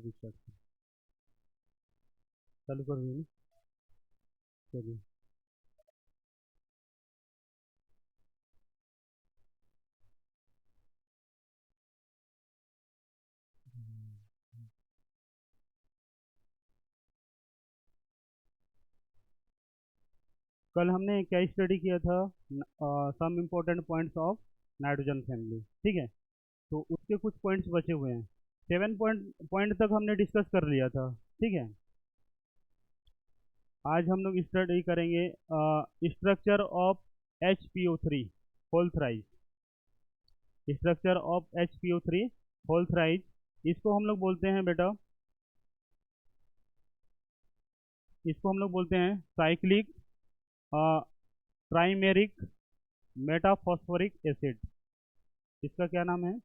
Destruction चालू कर दीजिए। चलिए। कल हमने क्या स्टडी किया था? Some important points of nitrogen family, ठीक है। तो उसके कुछ पॉइंट्स बचे हुए हैं। 7 पॉइंट तक हमने डिस्कस कर लिया था, ठीक है। आज हम लोग स्टडी करेंगे structure of HPO3 whole thrice. Structure of HPO3 whole thrice, इसको हम लोग बोलते हैं बेटा, इसको हम लोग बोलते हैं साइक्लिक ट्राइमेरिक मेटाफॉस्फोरिक एसिड। इसका क्या नाम है?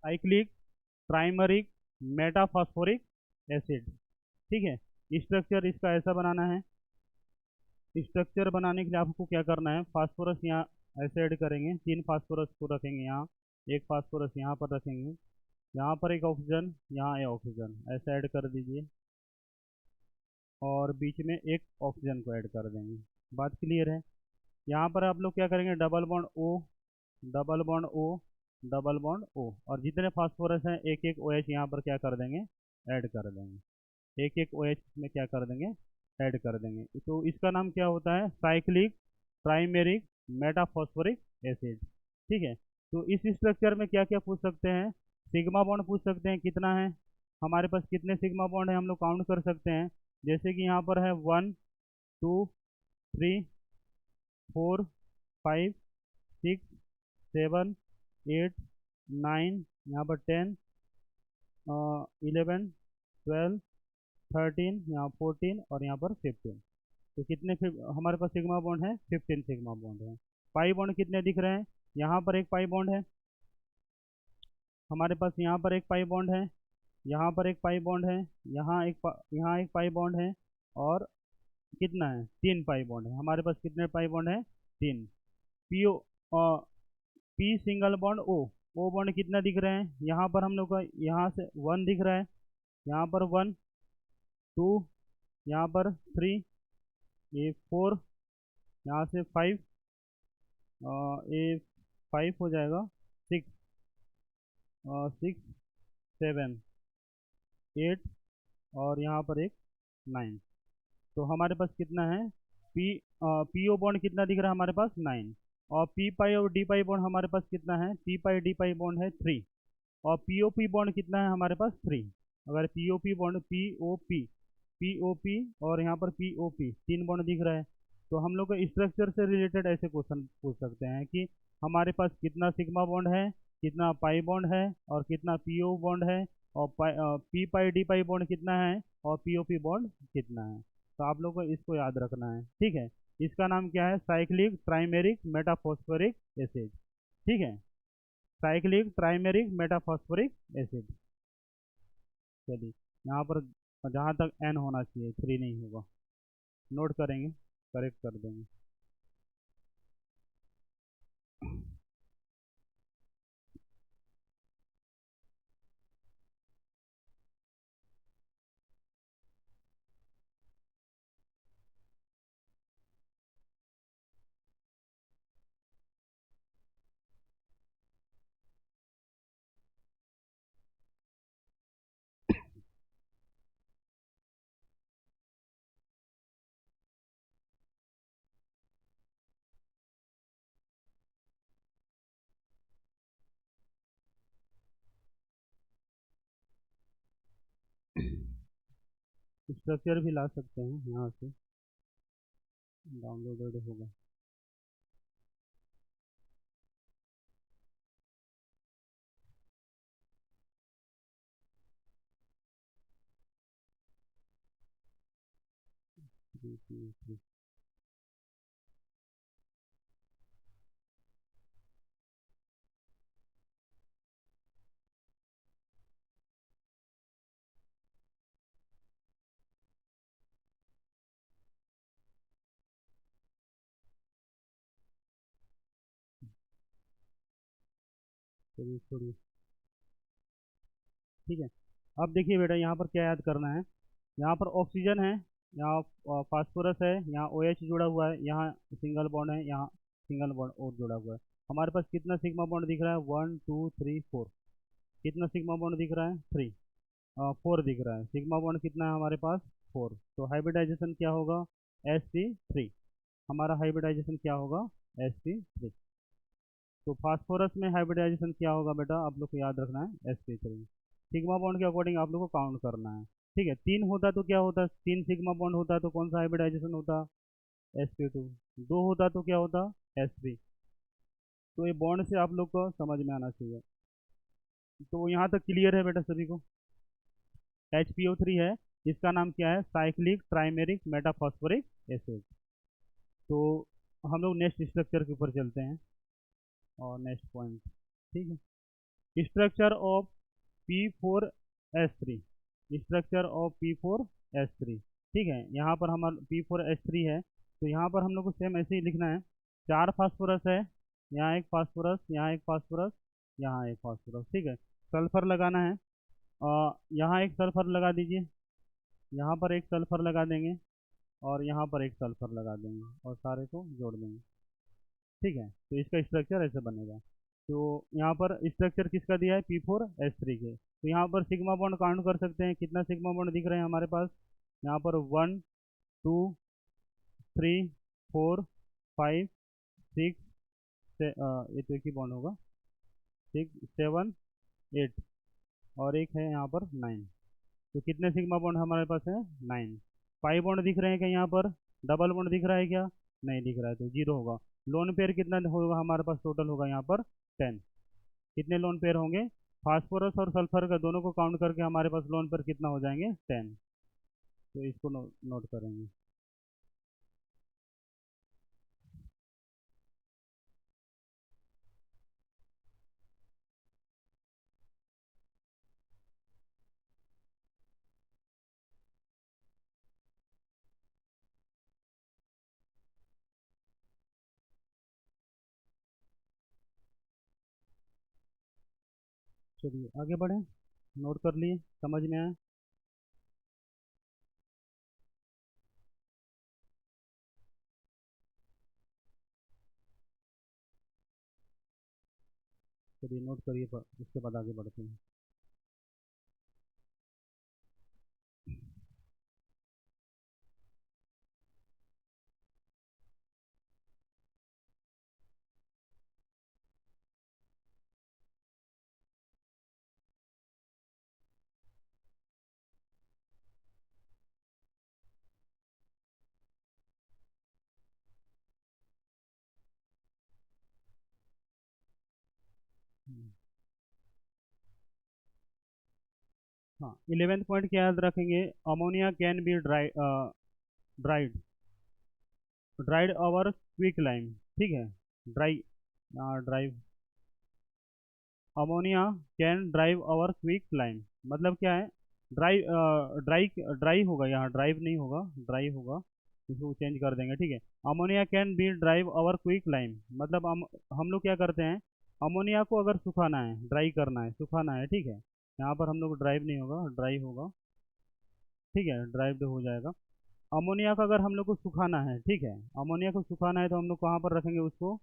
साइक्लिक ट्राइमरिक मेटाफॉस्फोरिक एसिड, ठीक है। स्ट्रक्चर इसका ऐसा बनाना है। स्ट्रक्चर बनाने के लिए आपको क्या करना है? फास्फोरस यहाँ ऐसे ऐड करेंगे, 3 फास्फोरस को रखेंगे यहाँ, एक फास्फोरस यहाँ पर रखेंगे, यहाँ पर एक ऑक्सीजन, यहाँ एक ऑक्सीजन, ऐसे ऐड कर दीजिए और बीच में एक ऑक्सीजन को ऐड कर देंगे। बात क्लियर है? यहाँ पर आप लोग क्या करेंगे? Double bond O, double bond O, double bond O, और जितने फास्फोरस हैं एक एक OH यहाँ पर क्या कर देंगे? ऐड कर देंगे। एक एक OH में क्या कर देंगे? ऐड कर देंगे। तो इसका नाम क्या होता है? साइक्लिक ट्राइमेरिक मेटाफॉस्फोरिक एसिड, ठीक है। तो इस स्ट्रक्चर में क्या क्या पूछ सकते हैं? सिग्मा बॉन्ड पूछ सकते हैं, कितना है हमारे पास, कितने सिग्मा बॉन्ड है हम लोग काउंट कर सकते हैं। जैसे कि यहाँ पर है 1 2 3 4 5 6 7 8 9, यहाँ पर 10 11 12 13, यहाँ 14 और यहाँ पर 15। तो कितने हमारे पास सिग्मा बॉन्ड है? 15 सिग्मा बॉन्ड है। पाई बॉन्ड कितने दिख रहे हैं? यहाँ पर एक पाई बॉन्ड है हमारे पास, यहाँ पर एक पाई बॉन्ड है, यहाँ पर एक पाई बॉन्ड है, यहाँ एक पाई बॉन्ड है, और कितना है? 3 पाई बॉन्ड है हमारे पास। कितने पाई बॉन्ड है? 3। PO P single bond O bond कितना दिख रहे हैं? यहाँ पर हम लोग का यहाँ से 1 दिख रहा है, यहाँ पर 1 2, यहाँ पर 3, ये 4, यहाँ से 5, ये 5 हो जाएगा, 6, 6 7 8, और यहाँ पर एक 9। तो हमारे पास कितना है? पीओ बॉन्ड कितना दिख रहा है हमारे पास? 9। और पी पाई और डी पाई बॉन्ड हमारे पास कितना है? पी पाई डी पाई बॉन्ड है 3। और पीओपी बॉन्ड कितना है हमारे पास? 3। अगर पीओपी बॉन्ड पीओपी और यहाँ पर पीओपी 3 बॉन्ड दिख रहा है, तो हम लोग को स्ट्रक्चर से रिलेटेड ऐसे क्वेश्चन पूछ सकते हैं कि हमारे पास कितना सिग्मा बॉन्ड है, कितना पाई बॉन्ड है, और कितना पीओ बॉन्ड है, और पी पाई डी पाई बॉन्ड कितना है, और पीओपी बॉन्ड कितना है। तो आप लोग को इसको याद रखना है, ठीक है। इसका नाम क्या है? साइक्लिक ट्राइमेरिक मेटाफॉस्फोरिक एसिड, ठीक है। Cyclic trimeric metaphosphoric acid. चलिए, यहाँ पर जहाँ तक N होना चाहिए 3 नहीं होगा, नोट करेंगे, करेक्ट कर देंगे। स्ट्रक्चर भी ला सकते हैं यहाँ से, डाउनलोडेड होगा। Three three three. चलिए छोड़िए, ठीक है। अब देखिए बेटा, यहाँ पर क्या याद करना है। यहाँ पर ऑक्सीजन है, यहाँ फास्फोरस है, यहाँ OH जुड़ा हुआ है, यहाँ सिंगल बॉन्ड है, यहाँ सिंगल बॉन्ड और जुड़ा हुआ है। हमारे पास कितना सिग्मा बॉन्ड दिख रहा है? 1 2 3 4। कितना सिग्मा बॉन्ड दिख रहा है? 3। 4 दिख रहा है। सिग्मा बॉन्ड कितना है हमारे पास? 4। तो हाइब्रिडाइजेशन क्या होगा? sp3। हमारा हाइब्रिडाइजेशन क्या होगा? sp3। तो फास्फोरस में हाइब्रिडाइजेशन क्या होगा बेटा? आप लोग को याद रखना है sp3। सिग्मा बॉन्ड के अकॉर्डिंग आप लोग को काउंट करना है। ठीक है, 3 होता तो क्या होता? 3 सिग्मा बॉन्ड होता तो कौन सा हाइब्रिडाइजेशन होता? sp2। 2 होता तो क्या होता? sp। तो ये बॉन्ड से आप लोग को समझ में आना चाहिए। तो यहाँ तक क्लियर है बेटा सभी को? HPO3 है, इसका नाम क्या है? Cyclic trimeric metaphosphoric acid. तो हम लोग नेक्स्ट स्ट्रक्चर के ऊपर चलते हैं और नेक्स्ट पॉइंट। ठीक है, structure of P4S3। Structure of P4S3। ठीक है, यहाँ पर हमारा P4S3 है, तो यहाँ पर हम लोग को सेम ऐसे ही लिखना है। 4 फास्फोरस है, यहाँ एक फास्फोरस, यहाँ एक फास्फोरस, यहाँ एक फास्फोरस। ठीक है, सल्फर लगाना है। यहाँ एक सल्फर लगा दीजिए, यहाँ पर एक सल्फर लगा देंगे, और यहाँ पर एक सल्फर लगा देंगे, और सारे को जोड़ देंगे। ठीक है, तो इसका स्ट्रक्चर ऐसे बनेगा। तो यहाँ पर स्ट्रक्चर किसका दिया है? P4S3 के। तो यहाँ पर सिग्मा बॉन्ड काउंट कर सकते हैं, कितना सिग्मा बॉन्ड दिख रहे हैं हमारे पास? यहाँ पर 1 2 3 4 5 6 ये तो एक ही बॉन्ड होगा, 6 7 8, और एक है यहाँ पर 9। तो कितने सिग्मा बॉन्ड हमारे पास है? 9। पाई बॉन्ड दिख रहे हैं क्या यहाँ पर? डबल बॉन्ड दिख रहा है क्या? नहीं दिख रहा है, तो 0 होगा। लोन पेयर कितना होगा हमारे पास? टोटल होगा यहाँ पर 10। कितने लोन पेयर होंगे? फास्फोरस और सल्फर का दोनों को काउंट करके हमारे पास लोन पेयर कितना हो जाएंगे? 10। तो इसको नोट करेंगे। चलिए आगे बढ़े। नोट कर लिए? समझ में आया? चलिए नोट करिए, उसके बाद आगे बढ़ते हैं। हाँ, 11th पॉइंट क्या याद रखेंगे? Ammonia can be dried dried over quick lime. ठीक है, dry drive ammonia can drive over quick lime, मतलब क्या है? ड्राई ड्राई ड्राई होगा, यहाँ ड्राइव नहीं होगा, ड्राई होगा। इसको चेंज कर देंगे। ठीक है, ammonia can be drive over quick lime, मतलब हम लोग क्या करते हैं? अमोनिया को अगर सुखाना है, ड्राई करना है, सुखाना है। ठीक है, यहाँ पर हम लोग ड्राइव नहीं होगा, ड्राई होगा। ठीक है, ड्राइव्ड हो जाएगा। अमोनिया का अगर हम लोग को सुखाना है, ठीक है, अमोनिया को सुखाना है, तो हम लोग कहाँ पर रखेंगे उसको?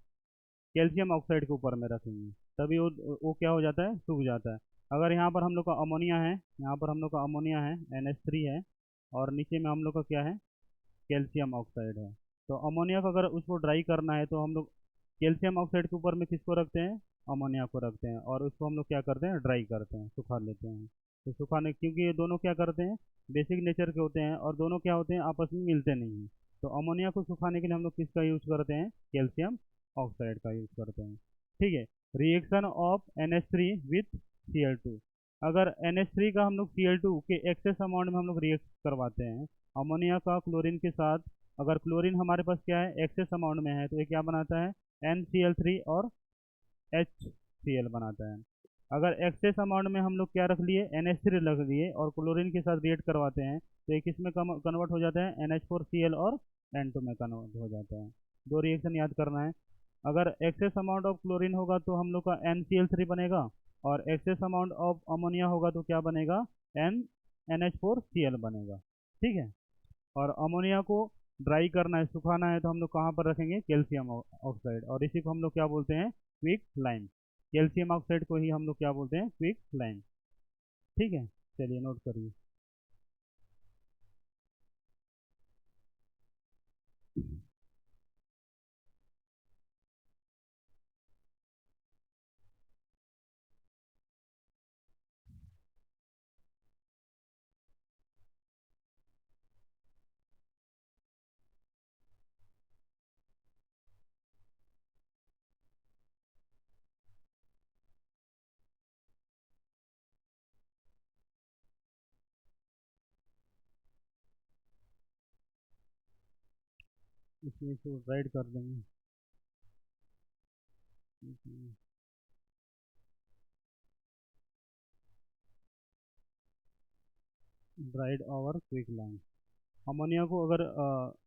कैल्शियम ऑक्साइड के ऊपर में रखेंगे, तभी वो क्या हो जाता है? सूख जाता है। अगर यहाँ पर हम लोग का अमोनिया है, यहाँ पर हम लोग का अमोनिया है, NH3 है, और नीचे में हम लोग का क्या है? कैल्शियम ऑक्साइड है। तो अमोनिया को अगर उसको ड्राई करना है, तो हम लोग कैल्शियम ऑक्साइड के ऊपर में किसको रखते हैं? अमोनिया को रखते हैं, और उसको हम लोग क्या करते हैं? ड्राई करते हैं, सुखा लेते हैं। तो सुखाने, क्योंकि ये दोनों क्या करते हैं? बेसिक नेचर के होते हैं, और दोनों क्या होते हैं? आपस में मिलते नहीं हैं। तो अमोनिया को सुखाने के लिए हम लोग किसका यूज करते हैं? कैल्शियम ऑक्साइड का यूज करते हैं। ठीक है, reaction of NH3 with Cl2। अगर NH3 का हम लोग Cl2 के एक्सेस अमाउंट में हम लोग रिएक्ट करवाते हैं अमोनिया का क्लोरीन के साथ, अगर क्लोरीन हमारे पास क्या है? एक्सेस अमाउंट में है, तो ये क्या बनाता है? NCl3 और HCl बनाता है। अगर एक्सेस अमाउंट में हम लोग क्या रख लिए? NH3 रख दिए, और क्लोरीन के साथ रिएक्ट करवाते हैं, तो ये किस में कन्वर्ट हो जाता है? NH4Cl और N2 में कन्वर्ट हो जाता है। दो रिएक्शन याद करना है। अगर एक्सेस अमाउंट ऑफ क्लोरीन होगा तो हम लोग का NCl3 बनेगा, और एक्सेस अमाउंट ऑफ अमोनिया होगा तो क्या बनेगा? एन NH4Cl बनेगा। ठीक है। और अमोनिया को ड्राई करना है, सुखाना है, तो हम लोग कहाँ पर रखेंगे, कैल्शियम ऑक्साइड, और इसी को हम लोग क्या बोलते हैं, क्विक लाइम। कैल्शियम ऑक्साइड को ही हम लोग क्या बोलते हैं, क्विक लाइम। ठीक है, चलिए नोट करिए। इसमें इसको राइड कर देंगे। ड्राइड और क्विक लाइम। अमोनिया को अगर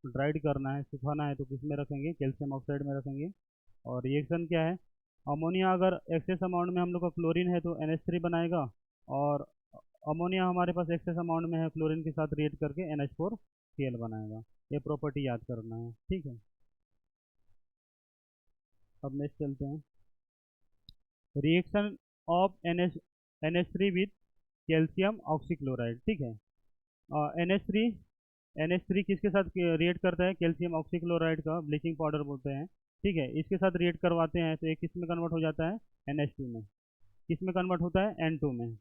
ड्राइड करना है, सुखाना है, तो किस में रखेंगे, कैल्शियम ऑक्साइड में रखेंगे। और रिएक्शन क्या है, अमोनिया अगर एक्सेस अमाउंट में हम लोग का क्लोरीन है तो NH3 बनाएगा, और अमोनिया हमारे पास एक्सेस अमाउंट में है, क्लोरीन के साथ रिएक्ट करके NH4Cl बनाएगा। ये प्रॉपर्टी याद करना है। ठीक है, अब नेक्स्ट चलते हैं। Reaction of NH3 with calcium oxychloride. ठीक है। NH3 NH3 किसके साथ रिएक्ट करता है, कैल्शियम ऑक्सीक्लोराइड का ब्लीचिंग पाउडर बोलते हैं। ठीक है, इसके साथ रिएक्ट करवाते हैं तो ये किस में कन्वर्ट हो जाता है, NH2 में। किस में कन्वर्ट होता है, N2 में।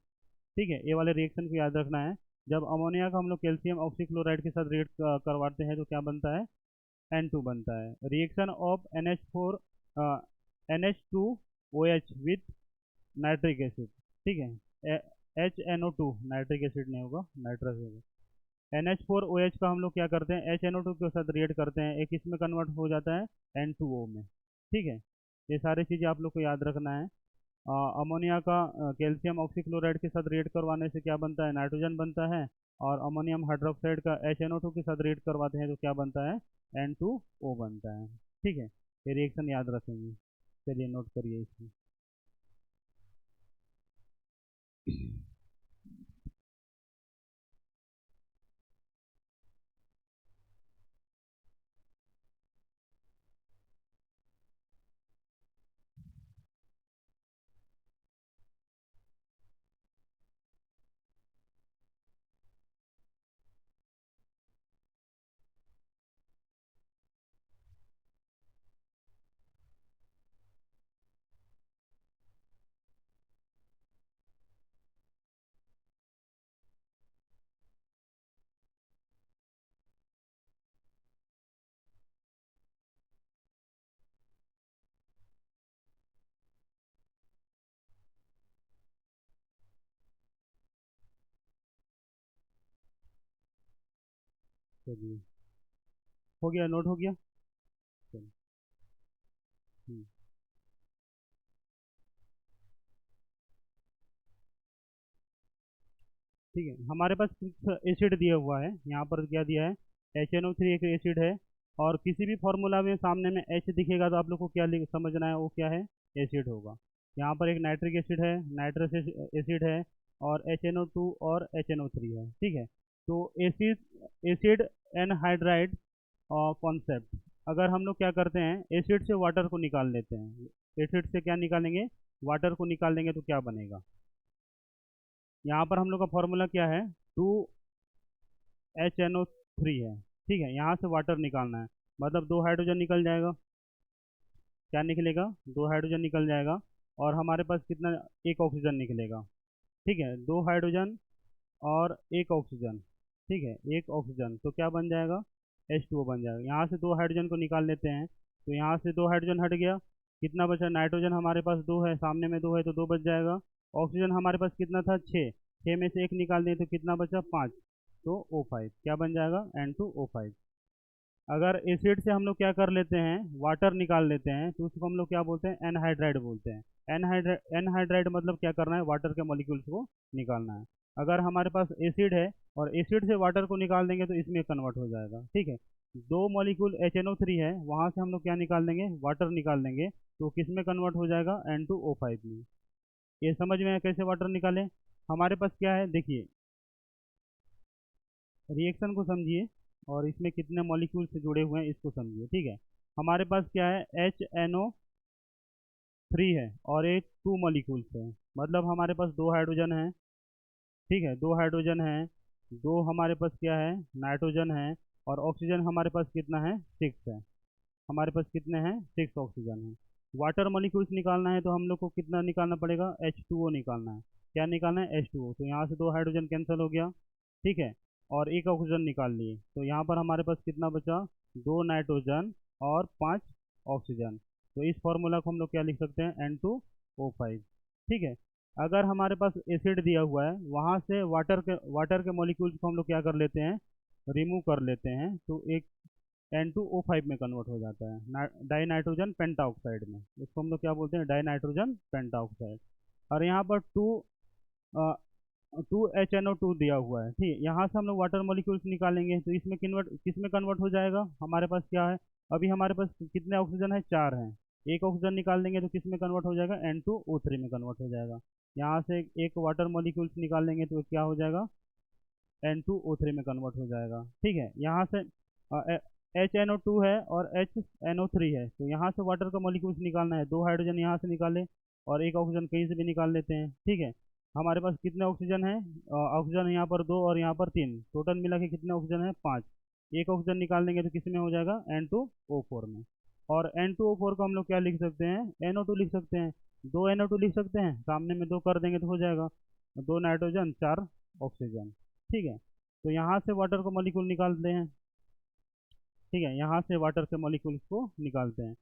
ठीक है, ये वाले रिएक्शन को याद रखना है। जब अमोनिया का हम लोग कैल्शियम ऑक्सीक्लोराइड के साथ रिएक्ट करवाते हैं तो क्या बनता है, N2 बनता है। Reaction of NH4 NH2OH with nitric acid. ठीक है, HNO2, नाइट्रिक एसिड नहीं होगा, नाइट्रस होगा। NH4OH का हम लोग क्या करते हैं, HNO2 के साथ रिएक्ट करते हैं, एक इसमें कन्वर्ट हो जाता है N2O में। ठीक है, ये सारी चीज़ें आप लोग को याद रखना है। अमोनिया का कैल्शियम ऑक्सीक्लोराइड के साथ रिएक्ट करवाने से क्या बनता है, नाइट्रोजन बनता है। और अमोनियम हाइड्रोक्साइड का HNO2 के साथ रिएक्ट करवाते हैं तो क्या बनता है, N2O बनता है। ठीक है, ये रिएक्शन याद रखेंगे। चलिए नोट करिए इसमें। चलिए, हो गया, नोट हो गया। चलिए। हम्म, ठीक है, हमारे पास एसिड दिया हुआ है, यहाँ पर क्या दिया है, HNO3 एक एसिड है। और किसी भी फॉर्मूला में सामने में H दिखेगा तो आप लोग को क्या समझना है, वो क्या है, एसिड होगा। यहाँ पर एक नाइट्रिक एसिड है, नाइट्रस एसिड है, और HNO2 और HNO3 है। ठीक है, तो एसिड एसिड एनहाइड्राइड कॉन्सेप्ट, अगर हम लोग क्या करते हैं, एसिड से वाटर को निकाल लेते हैं, एसिड से क्या निकालेंगे, वाटर को निकाल लेंगे तो क्या बनेगा। यहाँ पर हम लोग का फॉर्मूला क्या है, 2HNO3 है। ठीक है, यहाँ से वाटर निकालना है, मतलब दो हाइड्रोजन निकल जाएगा। क्या निकलेगा, दो हाइड्रोजन निकल जाएगा। और हमारे पास कितना, एक ऑक्सीजन निकलेगा। ठीक है, दो हाइड्रोजन और एक ऑक्सीजन। ठीक है, एक ऑक्सीजन तो क्या बन जाएगा, H2O बन जाएगा। यहाँ से दो हाइड्रोजन को निकाल लेते हैं, तो यहाँ से दो हाइड्रोजन हट गया, कितना बचा, नाइट्रोजन हमारे पास दो है, सामने में दो है तो दो बच जाएगा। ऑक्सीजन हमारे पास कितना था, छः, छः में से एक निकाल दें तो कितना बचा, पाँच, तो O5 क्या बन जाएगा, N2O5। अगर एसिड से हम लोग क्या कर लेते हैं, वाटर निकाल लेते हैं, तो उसको हम लोग क्या बोलते हैं, एनहाइड्राइड बोलते हैं। एनहाइड्राइड मतलब क्या करना है, वाटर के मॉलिक्यूल्स को निकालना है। अगर हमारे पास एसिड है और एसिड से वाटर को निकाल देंगे तो इसमें कन्वर्ट हो जाएगा। ठीक है, दो मॉलिक्यूल HNO3 है, वहाँ से हम लोग क्या निकाल देंगे, वाटर निकाल देंगे, तो किस में कन्वर्ट हो जाएगा, N2O5 में। ये समझ में है कैसे वाटर निकालें। हमारे पास क्या है, देखिए, रिएक्शन को समझिए और इसमें कितने मॉलिक्यूल से जुड़े हुए हैं इसको समझिए, ठीक है। हमारे पास क्या है, HNO3 है और एक 2 मॉलिक्यूल्स है, मतलब हमारे पास 2 हाइड्रोजन है, ठीक है, 2 हाइड्रोजन है, दो हमारे पास क्या है, नाइट्रोजन है, और ऑक्सीजन हमारे पास कितना है, 6 है। हमारे पास कितने हैं, 6 ऑक्सीजन है। वाटर मॉलिक्यूल्स निकालना है तो हम लोग को कितना निकालना पड़ेगा, H2O निकालना है। क्या निकालना है, H2O। तो यहाँ से 2 हाइड्रोजन कैंसिल हो गया, ठीक है, और एक ऑक्सीजन निकाल लिए, तो यहाँ पर हमारे पास कितना बचा, 2 नाइट्रोजन और 5 ऑक्सीजन। तो इस फॉर्मूला को हम लोग क्या लिख सकते हैं, N2O5, ठीक है। अगर हमारे पास एसिड दिया हुआ है, वहाँ से वाटर के मॉलिक्यूल्स को हम लोग क्या कर लेते हैं, रिमूव कर लेते हैं, तो एक N2O5 में कन्वर्ट हो जाता है, डाई नाइट्रोजन पेंटाऑक्साइड में। इसको हम लोग क्या बोलते हैं, डाई नाइट्रोजन पेंटाऑक्साइड। और यहाँ पर 2HNO2 दिया हुआ है, ठीक है। यहाँ से हम लोग वाटर मॉलिक्यूल्स निकालेंगे तो इसमें कन्वर्ट, किस में कन्वर्ट हो जाएगा, हमारे पास क्या है, अभी हमारे पास कितने ऑक्सीजन है, 4 हैं। एक ऑक्सीजन निकाल देंगे तो किस में कन्वर्ट हो जाएगा, N2O3 में कन्वर्ट हो जाएगा। यहाँ से एक वाटर मॉलिक्यूल्स निकालेंगे तो क्या हो जाएगा, N2O3 में कन्वर्ट हो जाएगा, ठीक है। यहाँ से HNO2 है और HNO3 है, तो यहाँ से वाटर का मॉलिक्यूल्स निकालना है, 2 हाइड्रोजन यहाँ से निकाले और एक ऑक्सीजन कहीं से भी निकाल लेते हैं, ठीक है। हमारे पास कितने ऑक्सीजन है, ऑक्सीजन यहाँ पर 2 और यहाँ पर 3, टोटल मिला के कितने ऑक्सीजन है, 5। एक ऑक्सीजन निकाल देंगे तो किस में हो जाएगा, N2O4 में। और N2O4 को हम लोग क्या लिख सकते हैं, NO2 लिख सकते हैं। 2 NO2 लिख सकते हैं, सामने में 2 कर देंगे तो हो जाएगा, 2 नाइट्रोजन 4 ऑक्सीजन, ठीक है। तो यहाँ से वाटर का मॉलिक्यूल निकालते हैं, ठीक है, यहाँ से वाटर के मॉलिक्यूल्स को निकालते हैं।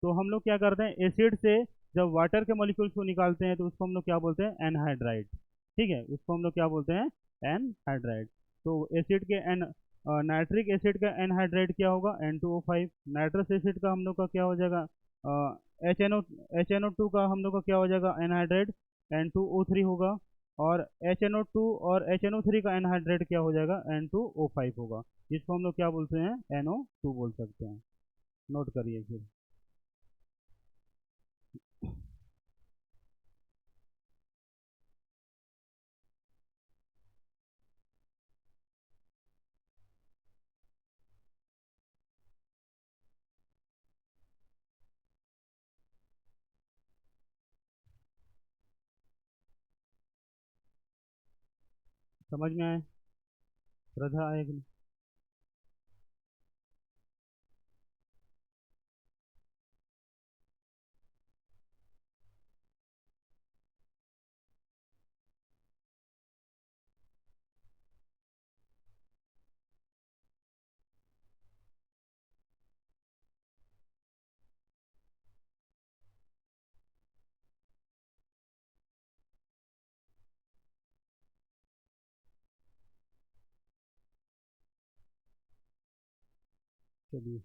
तो हम लोग क्या करते हैं, एसिड से जब वाटर के मॉलिक्यूल्स को निकालते हैं तो उसको हम लोग क्या बोलते हैं, एनहाइड्राइड, ठीक है, उसको हम लोग क्या बोलते हैं, एनहाइड्राइड। तो एसिड के एन नाइट्रिक एसिड का एनहाइड्राइड क्या होगा, N2O5। नाइट्रस एसिड का हम लोग का क्या हो जाएगा, HNO2 का हम लोग का क्या हो जाएगा, एनहाइड्राइड N2O3 होगा। और HNO2 और HNO3 का एनहाइड्रेट क्या हो जाएगा, N2O5 होगा। जिसको हम लोग क्या बोलते हैं, NO2 बोल सकते हैं। नोट करिए फिर। समझ में आए, श्रद्धा आए कि नहीं? चलिए,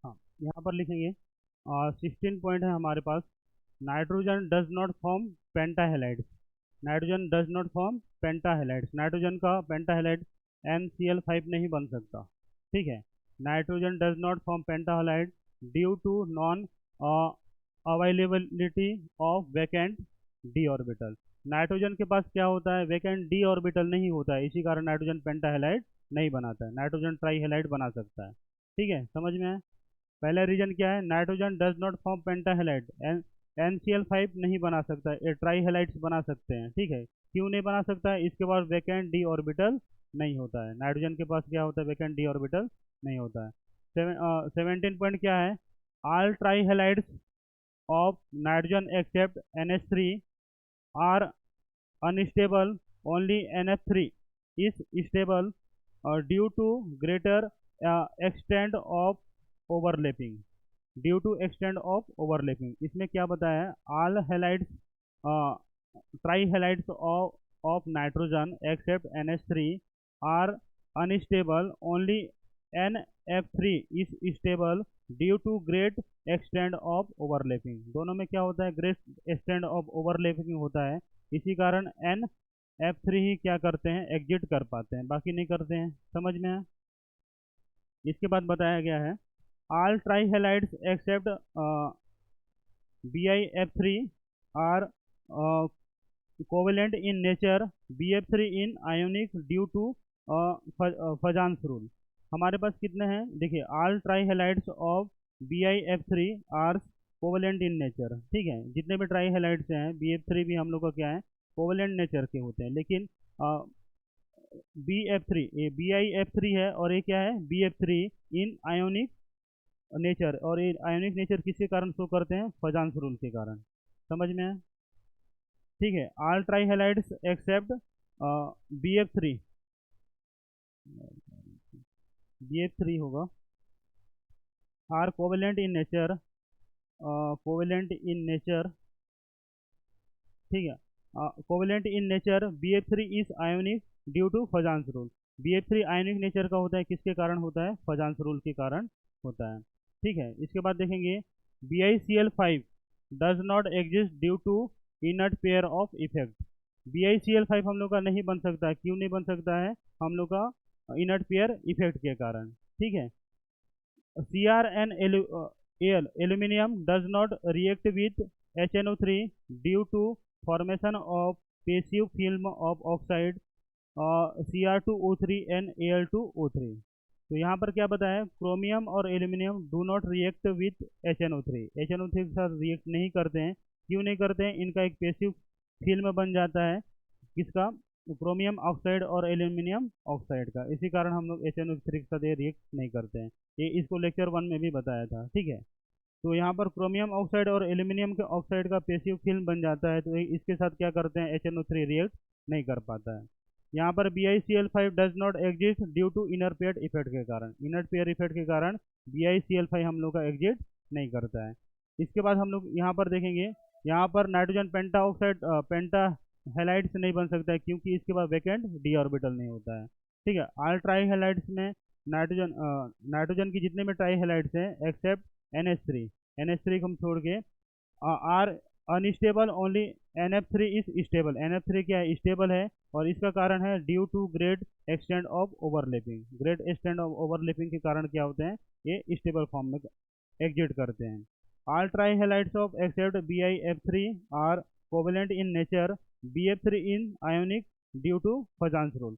हाँ, यहाँ पर लिखेंगे, 16 पॉइंट है हमारे पास। Nitrogen does not form pentahalides. Nitrogen does not form pentahalides, nitrogen का पेंटाहेलाइड NCl5 नहीं बन सकता, ठीक है। Nitrogen does not form pentahalide due to non availability of vacant d orbital. Nitrogen के पास क्या होता है, वैकेंट डी ऑर्बिटल नहीं होता है, इसी कारण नाइट्रोजन पेंटाहेलाइड नहीं बनाता है, नाइट्रोजन ट्राईहेलाइड बना सकता है, ठीक है, समझ में है। पहला रीजन क्या है, nitrogen does not form pentahalide, NCl5 नहीं बना सकता, ये ट्राईहेलाइड्स बना सकते हैं, ठीक है। क्यों नहीं बना सकता है, इसके पास वैकेंट डी ऑर्बिटल नहीं होता है, नाइट्रोजन के पास क्या होता है, वैकेंट डी ऑर्बिटल नहीं होता है। 17 पॉइंट क्या है, all trihalides of nitrogen except NH3 are unstable, only NF3 is stable due to greater extent of overlapping, due to extent of overlapping. इसमें क्या बताया है, all halides tri halides of nitrogen except NH3 are unstable, only NF3 is stable due to great extent of overlapping. दोनों में क्या होता है, great extent of overlapping होता है, इसी कारण NF3 ही क्या करते हैं, एग्जिट कर पाते हैं, बाकी नहीं करते हैं, समझ में है। इसके बाद बताया गया है, all trihalides except BiF3 are covalent in nature, BF3 in ionic due to Fajans rule. हमारे पास कितने हैं, देखिए all tri halides of BiF3 are covalent in nature. ठीक है, जितने भी ट्राई हेलाइड्स हैं BF3 भी हम लोग का क्या है, कोवेलेंट नेचर के होते हैं। लेकिन BF3, ये BiF3 है और ये क्या है, BF3 इन आयोनिक नेचर। और ये आयोनिक नेचर किसके कारण शो करते हैं, फजान्स रूल के कारण। समझ में है? ठीक है, all tri halides accept BF3, BF3 होगा, are covalent in nature, covalent in nature. ठीक है, covalent in nature, BF3 is ionic due to Fajans rule. BF3 ionic nature का होता है, किसके कारण होता है, फजान्स रूल के कारण होता है। ठीक है, इसके बाद देखेंगे BiCl5 does not exist due to inert pair of effect. BiCl5 हम लोग का नहीं बन सकता, क्यों नहीं बन सकता है, हम लोग का इनर्ट पेयर इफेक्ट के कारण। ठीक है, CrNAl aluminium does not react with HNO3 due to formation of passive film of oxide Cr2O3 and Al2O3। तो यहाँ पर क्या बताया, क्रोमियम और aluminium do not react with HNO3, HNO3 के साथ रिएक्ट नहीं करते हैं। क्यों नहीं करते हैं, इनका एक पेसिव फिल्म बन जाता है, किसका, क्रोमियम ऑक्साइड और एल्यूमिनियम ऑक्साइड का। इसी कारण हम लोग HNO3 के साथ ये रिएक्ट नहीं करते हैं। ये इसको लेक्चर 1 में भी बताया था। ठीक है, तो यहाँ पर क्रोमियम ऑक्साइड और एल्यूमिनियम के ऑक्साइड का पेसिव फिल्म बन जाता है, तो इसके साथ क्या करते हैं, HNO3 रिएक्ट नहीं कर पाता है। यहाँ पर BiCl5 does not exist due to inner pair effect के कारण, इनर पेयर इफेक्ट के कारण BiCl5 हम लोग का एग्जिस्ट नहीं करता है। इसके बाद हम लोग यहाँ पर देखेंगे, यहाँ पर नाइट्रोजन पेंटा ऑक्साइड पेंटा हेलाइड्स नहीं बन सकता है, क्योंकि इसके बाद वैकेंट डी ऑर्बिटल नहीं होता है। ठीक है, ऑल ट्राई हेलाइड्स में नाइट्रोजन नाइट्रोजन की जितने भी ट्राई हेलाइड्स हैं एक्सेप्ट NH3, NH3 को हम छोड़ के are unstable only NF3 is stable. NF3 क्या है, स्टेबल है, और इसका कारण है due to great extent of overlapping. Great extent of overlapping के कारण क्या होते हैं, ये स्टेबल फॉर्म में एग्जिट करते हैं। All tri halides of except BiF3 are covalent in nature, BF3 in ionic due to Fajans rule.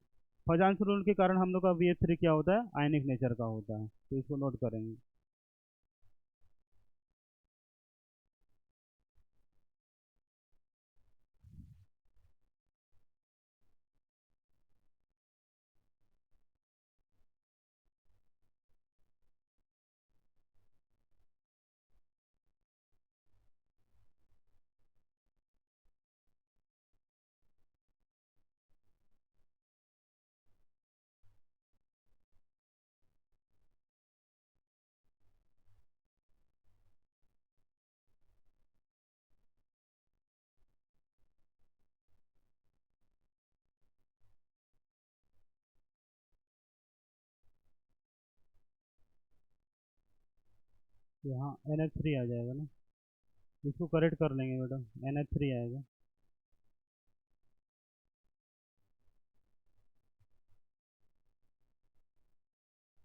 Fajans rule के कारण हम लोग का BF3 क्या होता है, आयनिक नेचर का होता है। तो इसको नोट करेंगे। यहाँ NH3 आ जाएगा ना, इसको करेक्ट कर लेंगे मैडम, NH3 आएगा।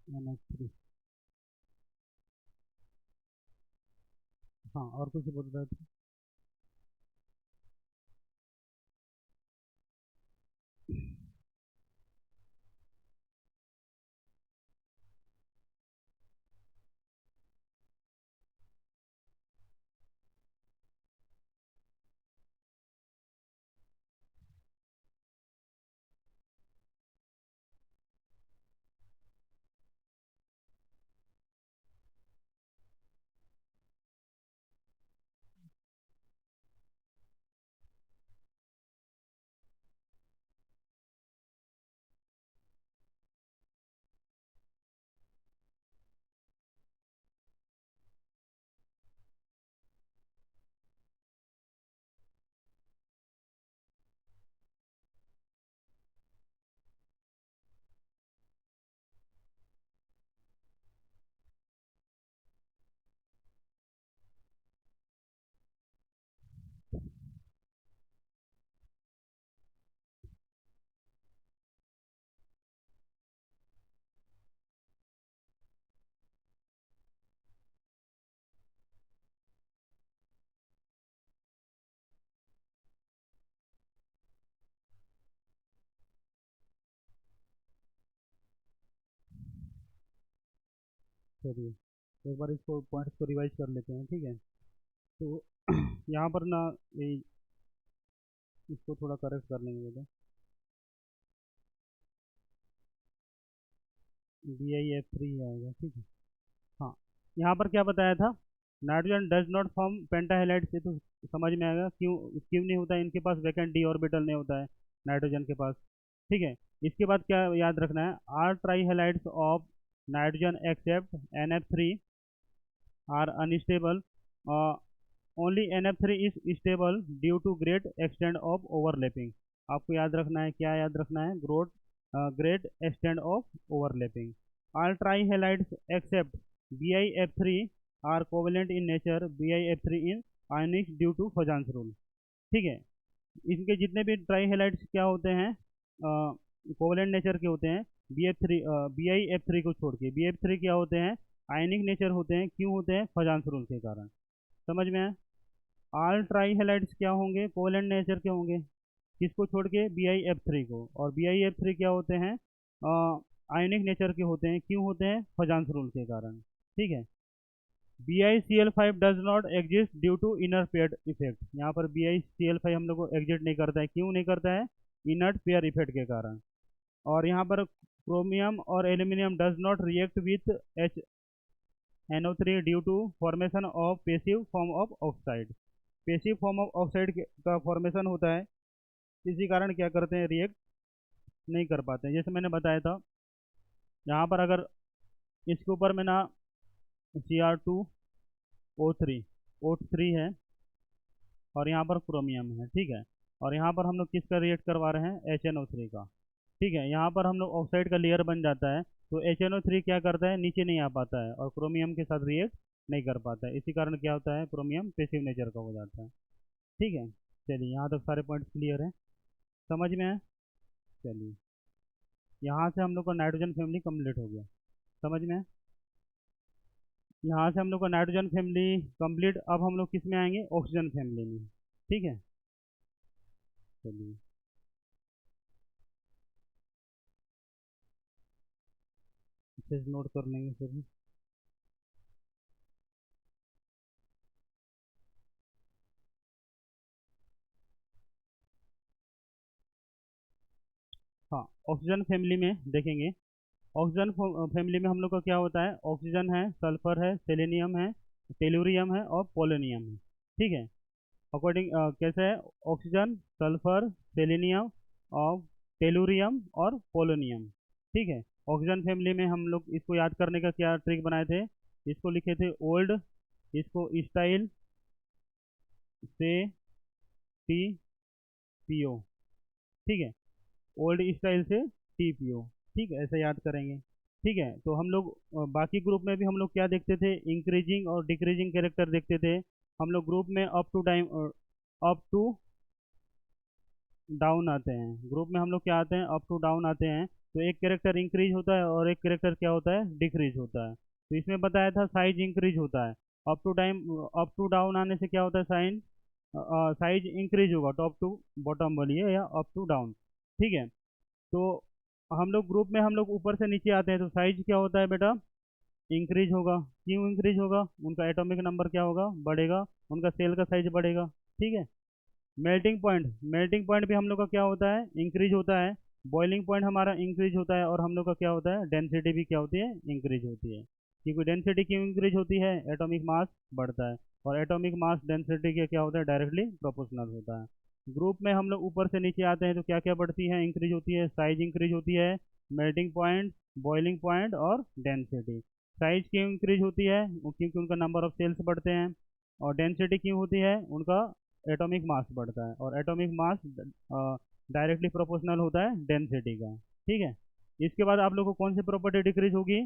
NH3, हाँ, और कुछ बोल रहे थे। चलिए एक बार इसको पॉइंट्स को रिवाइज कर लेते हैं, ठीक है। तो यहाँ पर ना ये इसको थोड़ा करेक्ट कर लेंगे बेटा। BiF3 आएगा, ठीक है। हाँ, यहाँ पर क्या बताया था, nitrogen does not form pentahalide से, तो समझ में आएगा क्यों क्यों नहीं होता है, इनके पास वैकेंट डी ऑर्बिटल नहीं होता है नाइट्रोजन के पास, ठीक है। इसके बाद क्या याद रखना है, are trihalides of nitrogen except NF3 are unstable, only NF3 is stable due to great extent of overlapping. आपको याद रखना है, क्या याद रखना है, great extent of overlapping. All trihalides except BiF3 are covalent in nature, BiF3 in ionics due to Fajans rule, ठीक है। इनके जितने भी ट्राईहेलाइड्स क्या होते हैं, कोवलेंट नेचर के होते हैं, BiF3 को छोड़ के। BiF3 क्या होते हैं, आयनिक नेचर होते हैं, क्यों होते हैं, फजांस रूल के कारण। समझ में आया। ऑल ट्राईहेलाइड्स क्या होंगे, कोवलेंट नेचर के होंगे, किसको छोड़ के, BiF3 को। और BiF3 क्या होते हैं, आयनिक नेचर के होते हैं, क्यों होते हैं, फजांस रूल के कारण, ठीक है। BiCl5 does not exist due to inner pair effect. यहाँ पर BiCl5 हम लोग को एग्जिस्ट नहीं करता है, क्यों नहीं करता है, इनर्ट पेयर इफेक्ट के कारण। और यहाँ पर क्रोमियम और aluminium does not react with HNO3 due to formation of passive form of oxide. Passive form of oxide का फॉर्मेशन होता है, इसी कारण क्या करते हैं, रिएक्ट नहीं कर पाते हैं। जैसे मैंने बताया था, यहाँ पर अगर इसके ऊपर में ना Cr2O3 O3 है और यहाँ पर क्रोमियम है, ठीक है। और यहाँ पर हम लोग किसका रिएक्ट करवा रहे हैं, HNO3 का, ठीक है। यहाँ पर हम लोग ऑक्साइड का लेयर बन जाता है, तो HNO3 क्या करता है, नीचे नहीं आ पाता है और क्रोमियम के साथ रिएक्ट नहीं कर पाता है। इसी कारण क्या होता है, क्रोमियम पेसिव नेचर का हो जाता है, ठीक है। चलिए यहाँ तक सारे पॉइंट्स क्लियर हैं, समझ में है। चलिए यहाँ से हम लोग का नाइट्रोजन फैमिली कंप्लीट हो गया, समझ में है। यहाँ से हम लोग का नाइट्रोजन फैमिली कंप्लीट। अब हम लोग किस में आएंगे, ऑक्सीजन फैमिली में, ठीक है। चलिए अच्छे से नोट कर लेंगे सभी। हाँ, ऑक्सीजन फैमिली में देखेंगे, ऑक्सीजन फैमिली में हम लोग का क्या होता है, ऑक्सीजन है, सल्फर है, सेलेनियम है, टेलुरियम है और पोलोनियम है, ठीक है। अकॉर्डिंग कैसे है, ऑक्सीजन, सल्फर, सेलेनियम और टेलुरियम और पोलोनियम, ठीक है। ऑक्सीजन फैमिली में हम लोग इसको याद करने का क्या ट्रिक बनाए थे, इसको लिखे थे ओल्ड, इसको स्टाइल से TPO, ठीक है। ओल्ड स्टाइल से TPO, ठीक है, ऐसे याद करेंगे, ठीक है। तो हम लोग बाकी ग्रुप में भी हम लोग क्या देखते थे, इंक्रीजिंग और डिक्रीजिंग कैरेक्टर देखते थे। हम लोग ग्रुप में अप टू डाउन आते हैं, ग्रुप में हम लोग क्या आते हैं, अप टू डाउन आते हैं। तो एक कैरेक्टर इंक्रीज होता है और एक कैरेक्टर क्या होता है, डिक्रीज होता है। तो इसमें बताया था साइज इंक्रीज होता है, अप टू डाउन आने से क्या होता है, साइज इंक्रीज होगा, टॉप टू बॉटम बोलिए या अप टू डाउन, ठीक है। तो हम लोग ग्रुप में हम लोग ऊपर से नीचे आते हैं, तो साइज क्या होता है बेटा, इंक्रीज होगा। क्यों इंक्रीज होगा, उनका एटॉमिक नंबर क्या होगा, बढ़ेगा, उनका सेल का साइज बढ़ेगा, ठीक है। मेल्टिंग पॉइंट भी हम लोग का क्या होता है, इंक्रीज होता है। बॉइलिंग पॉइंट हमारा इंक्रीज होता है और हम लोग का क्या होता है, डेंसिटी भी क्या होती है, इंक्रीज होती है। क्योंकि डेंसिटी क्यों इंक्रीज होती है, एटॉमिक मास बढ़ता है और एटॉमिक मास डेंसिटी के क्या होता है, डायरेक्टली प्रोपोर्शनल होता है। ग्रुप में हम लोग ऊपर से नीचे आते हैं तो क्या क्या बढ़ती है, इंक्रीज होती है, साइज इंक्रीज होती है, मेल्टिंग पॉइंट, बॉइलिंग पॉइंट और डेंसिटी। साइज क्यों इंक्रीज होती है, क्योंकि उनका नंबर ऑफ सेल्स बढ़ते हैं। और डेंसिटी क्यों होती है, उनका एटॉमिक मास बढ़ता है और एटॉमिक मास डायरेक्टली प्रोपोर्शनल होता है डेंसिटी का, ठीक है। इसके बाद आप लोग को कौन सी प्रॉपर्टी डिक्रीज होगी,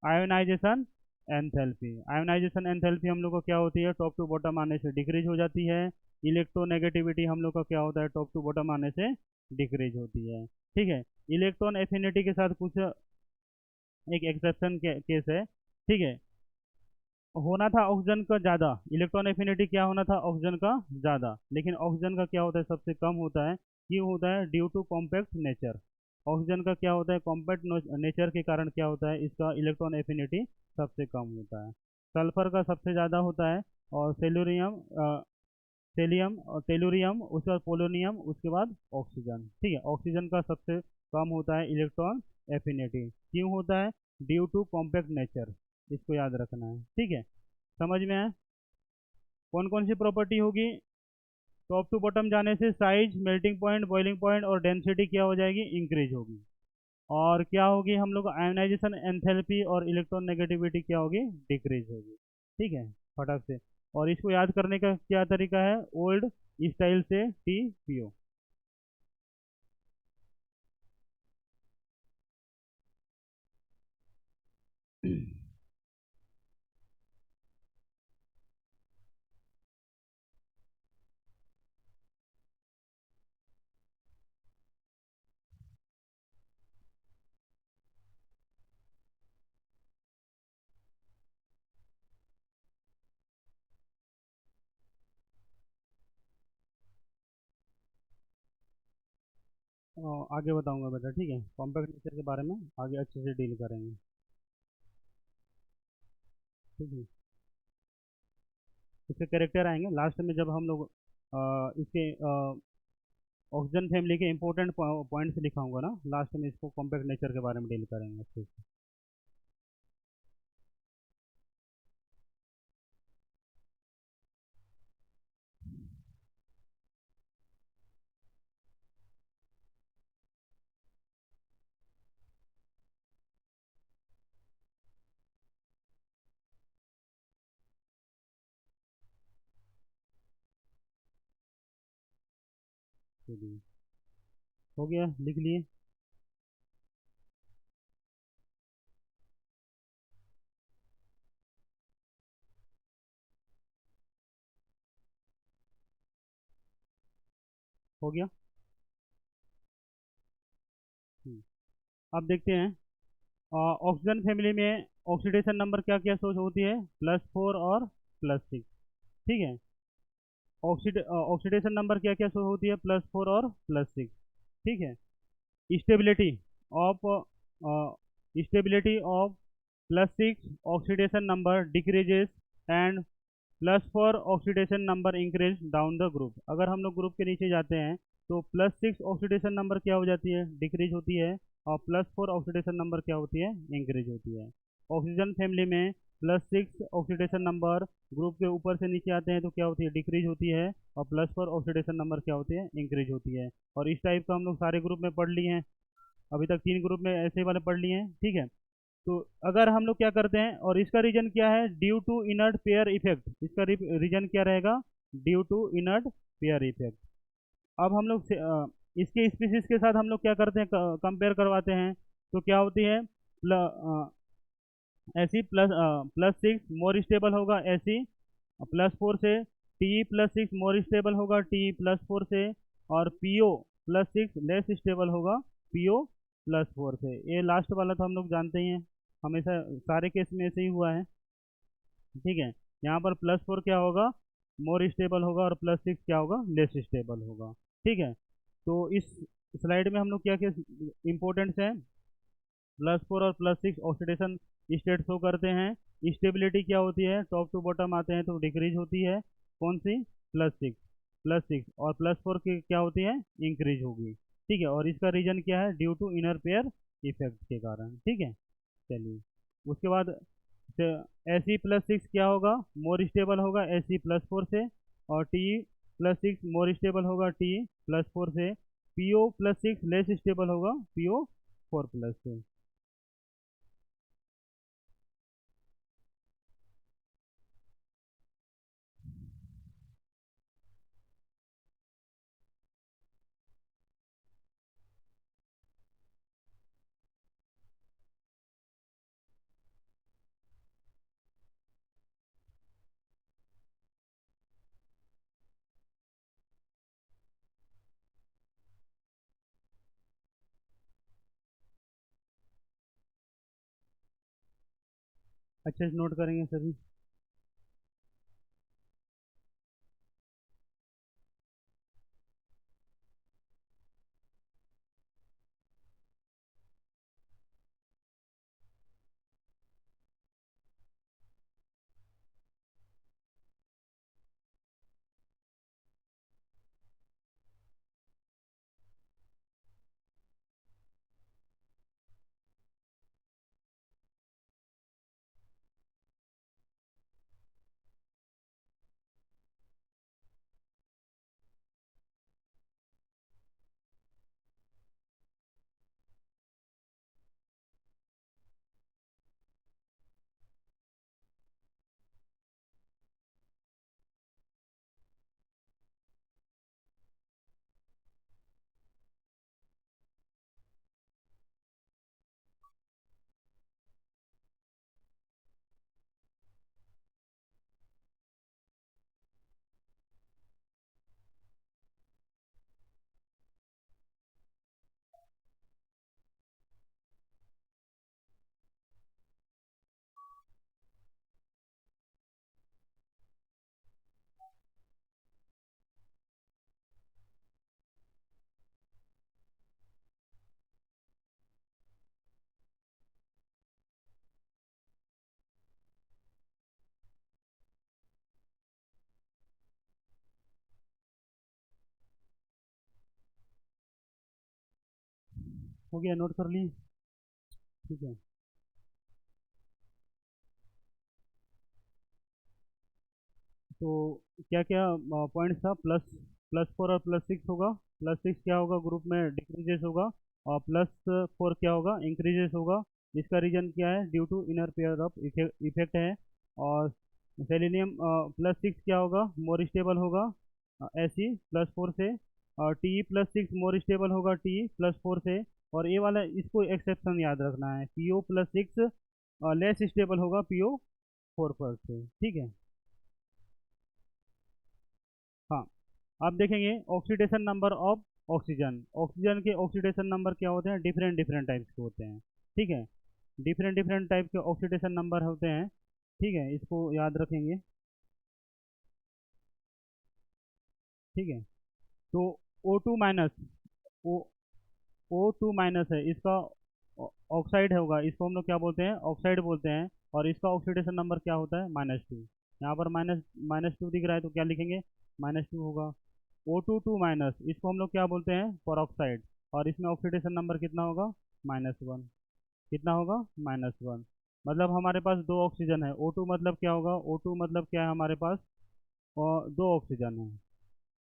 आयोनाइजेशन एंथैल्पी। आयोनाइजेशन एंथैल्पी हम लोग को क्या होती है, टॉप टू बॉटम आने से डिक्रीज हो जाती है। इलेक्ट्रोनेगेटिविटी हम लोग का क्या होता है, टॉप टू बॉटम आने से डिक्रीज होती है, ठीक है। इलेक्ट्रॉन एफिनिटी के साथ कुछ एक एक्सेप्शन केस है, ठीक है। होना था ऑक्सीजन का ज़्यादा, इलेक्ट्रॉन एफिनिटी क्या होना था, ऑक्सीजन का ज़्यादा, लेकिन ऑक्सीजन का क्या होता है, सबसे कम होता है। क्यों होता है, due to compact nature. Oxygen का क्या होता है, कॉम्पैक्ट नेचर के कारण क्या होता है, इसका इलेक्ट्रॉन एफिनिटी सबसे कम होता है। सल्फर का सबसे ज़्यादा होता है, और सेलुरियम, सेलियम और टेलुरियम, उसके बाद पोलोनियम, उसके बाद ऑक्सीजन। ठीक है, ऑक्सीजन का सबसे कम होता है इलेक्ट्रॉन एफिनिटी। क्यों होता है? ड्यू टू कॉम्पैक्ट नेचर, इसको याद रखना है। ठीक है, समझ में आया? कौन कौन सी प्रॉपर्टी होगी? टॉप टू बॉटम जाने से size, melting point, boiling point और डेंसिटी क्या हो जाएगी, इंक्रीज होगी। और क्या होगी, हम लोग आयोनाइजेशन एंथैल्पी और इलेक्ट्रॉन नेगेटिविटी क्या होगी, डिक्रीज होगी। ठीक है, फटाक से। और इसको याद करने का क्या तरीका है, ओल्ड स्टाइल से टी पियो। आगे बताऊंगा बेटा, ठीक है, कॉम्पैक्ट नेचर के बारे में आगे अच्छे से डील करेंगे। ठीक है, इसके कैरेक्टर आएंगे लास्ट में, जब हम लोग इसके ऑक्सीजन फैमिली के इंपॉर्टेंट पॉइंट्स लिखाऊंगा ना लास्ट में, इसको कॉम्पैक्ट नेचर के बारे में डील करेंगे अच्छे से। चलिए, हो गया, लिख लिए? हो गया। हम्म, अब देखते हैं ऑक्सीजन फैमिली में ऑक्सीडेशन नंबर क्या क्या सोच होती है, +4 और +6। ठीक है, ऑक्सीडेशन नंबर क्या क्या शो होती है, +4 और +6। ठीक है, stability of stability of +6 oxidation number decreases, and +4 oxidation number increase down the group. अगर हम लोग ग्रुप के नीचे जाते हैं तो +6 ऑक्सीडेशन नंबर क्या हो जाती है, डिक्रीज होती है, और +4 ऑक्सीडेशन नंबर क्या होती है, इंक्रीज होती है। ऑक्सीजन फैमिली में +6 ऑक्सीडेशन नंबर ग्रुप के ऊपर से नीचे आते हैं तो क्या होती है, डिक्रीज होती है, और +4 ऑक्सीडेशन नंबर क्या होती है, इंक्रीज होती है। और इस टाइप का हम लोग सारे ग्रुप में पढ़ लिए हैं, अभी तक 3 ग्रुप में ऐसे वाले पढ़ लिए हैं। ठीक है, तो अगर हम लोग क्या करते हैं, और इसका रीजन क्या है, due to inert pair effect, इसका रीजन क्या रहेगा, due to inert pair effect. अब हम लोग इसके स्पीसीज के साथ हम लोग क्या करते हैं, कंपेयर करवाते हैं, तो क्या होती है, ऐसी +6 मोर स्टेबल होगा, ऐसी +4 से, Te+6 मोर स्टेबल होगा, Te+4 से, और PO+6 लेस स्टेबल होगा, PO+4 से। ये लास्ट वाला तो हम लोग जानते ही हैं, हमेशा सारे केस में ऐसे ही हुआ है। ठीक है, यहाँ पर +4 क्या होगा, मोर स्टेबल होगा, और +6 क्या होगा, लेस स्टेबल होगा। ठीक है, तो इस स्लाइड में हम लोग क्या क्या इंपॉर्टेंट्स हैं, +4 और +6 ऑक्सीडेशन स्टेट शो करते हैं। स्टेबिलिटी क्या होती है, टॉप टू बॉटम आते हैं तो डिक्रीज होती है, कौन सी, +6 और +4 की क्या होती है, इंक्रीज होगी। ठीक है, और इसका रीजन क्या है, due to inner pair effect के कारण। ठीक है, चलिए, उसके बाद Se+6 क्या होगा, मोर स्टेबल होगा Se+4 से, और Te+6 मोर स्टेबल होगा Te+4 से, PO+6 लेस स्टेबल होगा, PO4+ से। अच्छे से नोट करेंगे सभी। हो गया, नोट कर ली? ठीक है। तो क्या क्या पॉइंट्स था? प्लस +4 और +6 होगा। +6 क्या होगा? ग्रुप में डिक्रीजेस होगा। और +4 क्या होगा? इंक्रीजेस होगा। इसका रीजन क्या है? Due to inner pair of effect है। और सेलेनियम +6 क्या होगा? मोर स्टेबल होगा ऐसी +4 से। और Te+6 मोर स्टेबल होगा Te+4 से। और ये वाला इसको एक्सेप्शन याद रखना है, PO+6 लेस स्टेबल होगा PO4 पर से। ठीक है। हाँ, अब देखेंगे oxidation number of oxygen. Oxygen के ऑक्सीडेशन नंबर क्या होते हैं? डिफरेंट डिफरेंट टाइप्स के होते हैं। ठीक है, डिफरेंट डिफरेंट टाइप के ऑक्सीडेशन नंबर होते हैं। ठीक है, इसको याद रखेंगे। ठीक है। तो O2-, ओ O2- है इसका, ऑक्साइड होगा, इसको हम लोग क्या बोलते हैं? ऑक्साइड बोलते हैं। और इसका ऑक्सीडेशन नंबर क्या होता है? -2। यहाँ पर माइनस 2 दिख रहा है तो क्या लिखेंगे? -2 होगा। O2-, इसको हम लोग क्या बोलते हैं? परऑक्साइड। और इसमें ऑक्सीडेशन नंबर कितना होगा? -1। कितना होगा? -1। मतलब हमारे पास दो ऑक्सीजन है। O2 मतलब क्या होगा? O2 मतलब क्या है हमारे पास? और दो ऑक्सीजन है।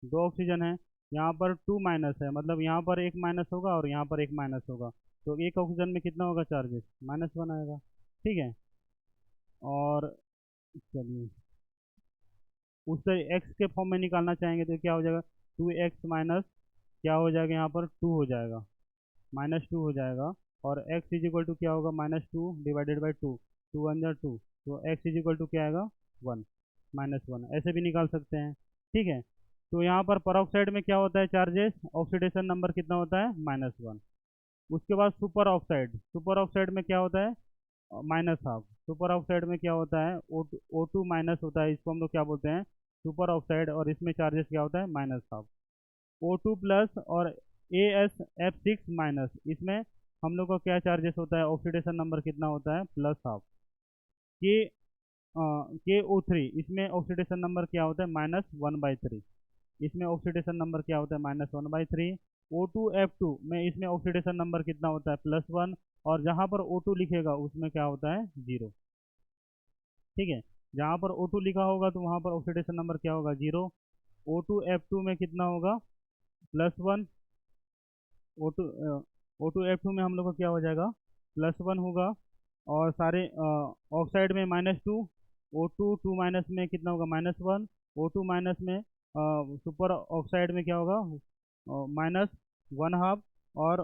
दो ऑक्सीजन है। यहाँ पर 2- है, मतलब यहाँ पर एक माइनस होगा और यहाँ पर एक माइनस होगा। तो एक ऑक्सीजन में कितना होगा चार्जेस? -1 आएगा। ठीक है। और चलिए, उससे एक्स के फॉर्म में निकालना चाहेंगे तो क्या हो जाएगा? 2x माइनस क्या हो जाएगा? यहाँ पर 2 हो जाएगा, -2 हो जाएगा। और x इज इक्वल टू क्या होगा? -2 डिवाइडेड बाई 2, 2 × 2। तो x इज इक्वल टू क्या आएगा? 1, -1। ऐसे भी निकाल सकते हैं। ठीक है। तो यहाँ पर परऑक्साइड में क्या होता है चार्जेस? ऑक्सीडेशन नंबर कितना होता है? -1। उसके बाद सुपर ऑक्साइड। सुपर ऑक्साइड में क्या होता है? -1/2। सुपर ऑक्साइड में क्या होता है? O2- होता है, इसको हम लोग क्या बोलते हैं? Super oxide. और इसमें चार्जेस क्या होता है? -1/2। O2+ और AsF6-, इसमें हम लोग का क्या चार्जेस होता है? ऑक्सीडेशन नंबर कितना होता है? +1/2। के KO3, इसमें ऑक्सीडेशन नंबर क्या होता है? -1/3। इसमें ऑक्सीडेशन नंबर क्या होता है? -1/3। O2F2 में इसमें ऑक्सीडेशन नंबर कितना होता है? +1। और जहाँ पर O2 लिखेगा उसमें क्या होता है? 0। ठीक है। जहाँ पर O2 लिखा होगा तो वहाँ पर ऑक्सीडेशन नंबर क्या होगा? 0। O2F2 में कितना होगा? +1। O2 O2F2 में हम लोग का क्या हो जाएगा? +1 होगा। और सारे ऑक्साइड में -2। O2 में कितना होगा? -1। O2- में सुपर ऑक्साइड में क्या होगा? -1/2। और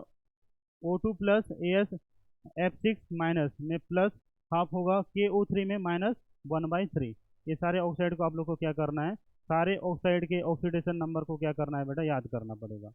O2+ AsF6- में +1/2 होगा। KO3 में -1/3। ये सारे ऑक्साइड को आप लोग को क्या करना है? सारे ऑक्साइड के ऑक्सीडेशन नंबर को क्या करना है बेटा? याद करना पड़ेगा।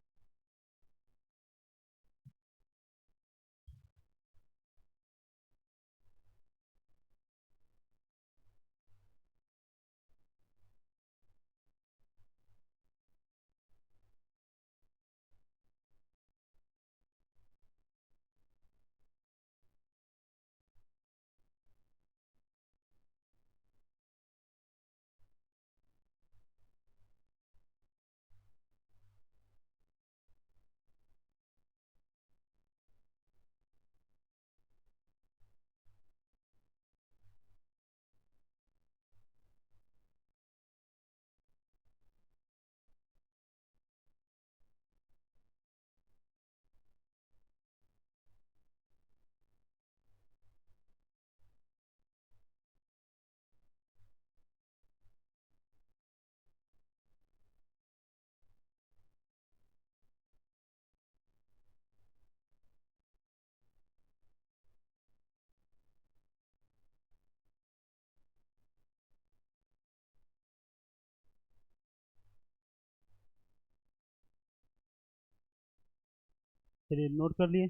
चलिए, नोट कर लिए?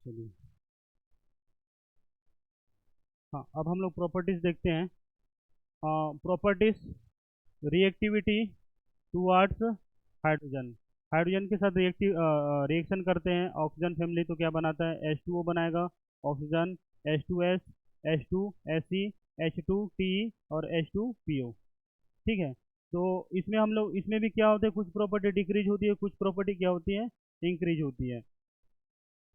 चलिए। हाँ, अब हम लोग प्रॉपर्टीज देखते हैं। Properties, reactivity towards hydrogen. Hydrogen के साथ रिएक्शन करते हैं ऑक्सीजन फैमिली तो क्या बनाता है? H2O बनाएगा। ऑक्सीजन H2S, H2Se, H2Te और H2PO। ठीक है। तो इसमें हम लोग, इसमें भी क्या होता है? कुछ प्रॉपर्टी डिक्रीज होती है, कुछ प्रॉपर्टी क्या होती है? इंक्रीज होती है।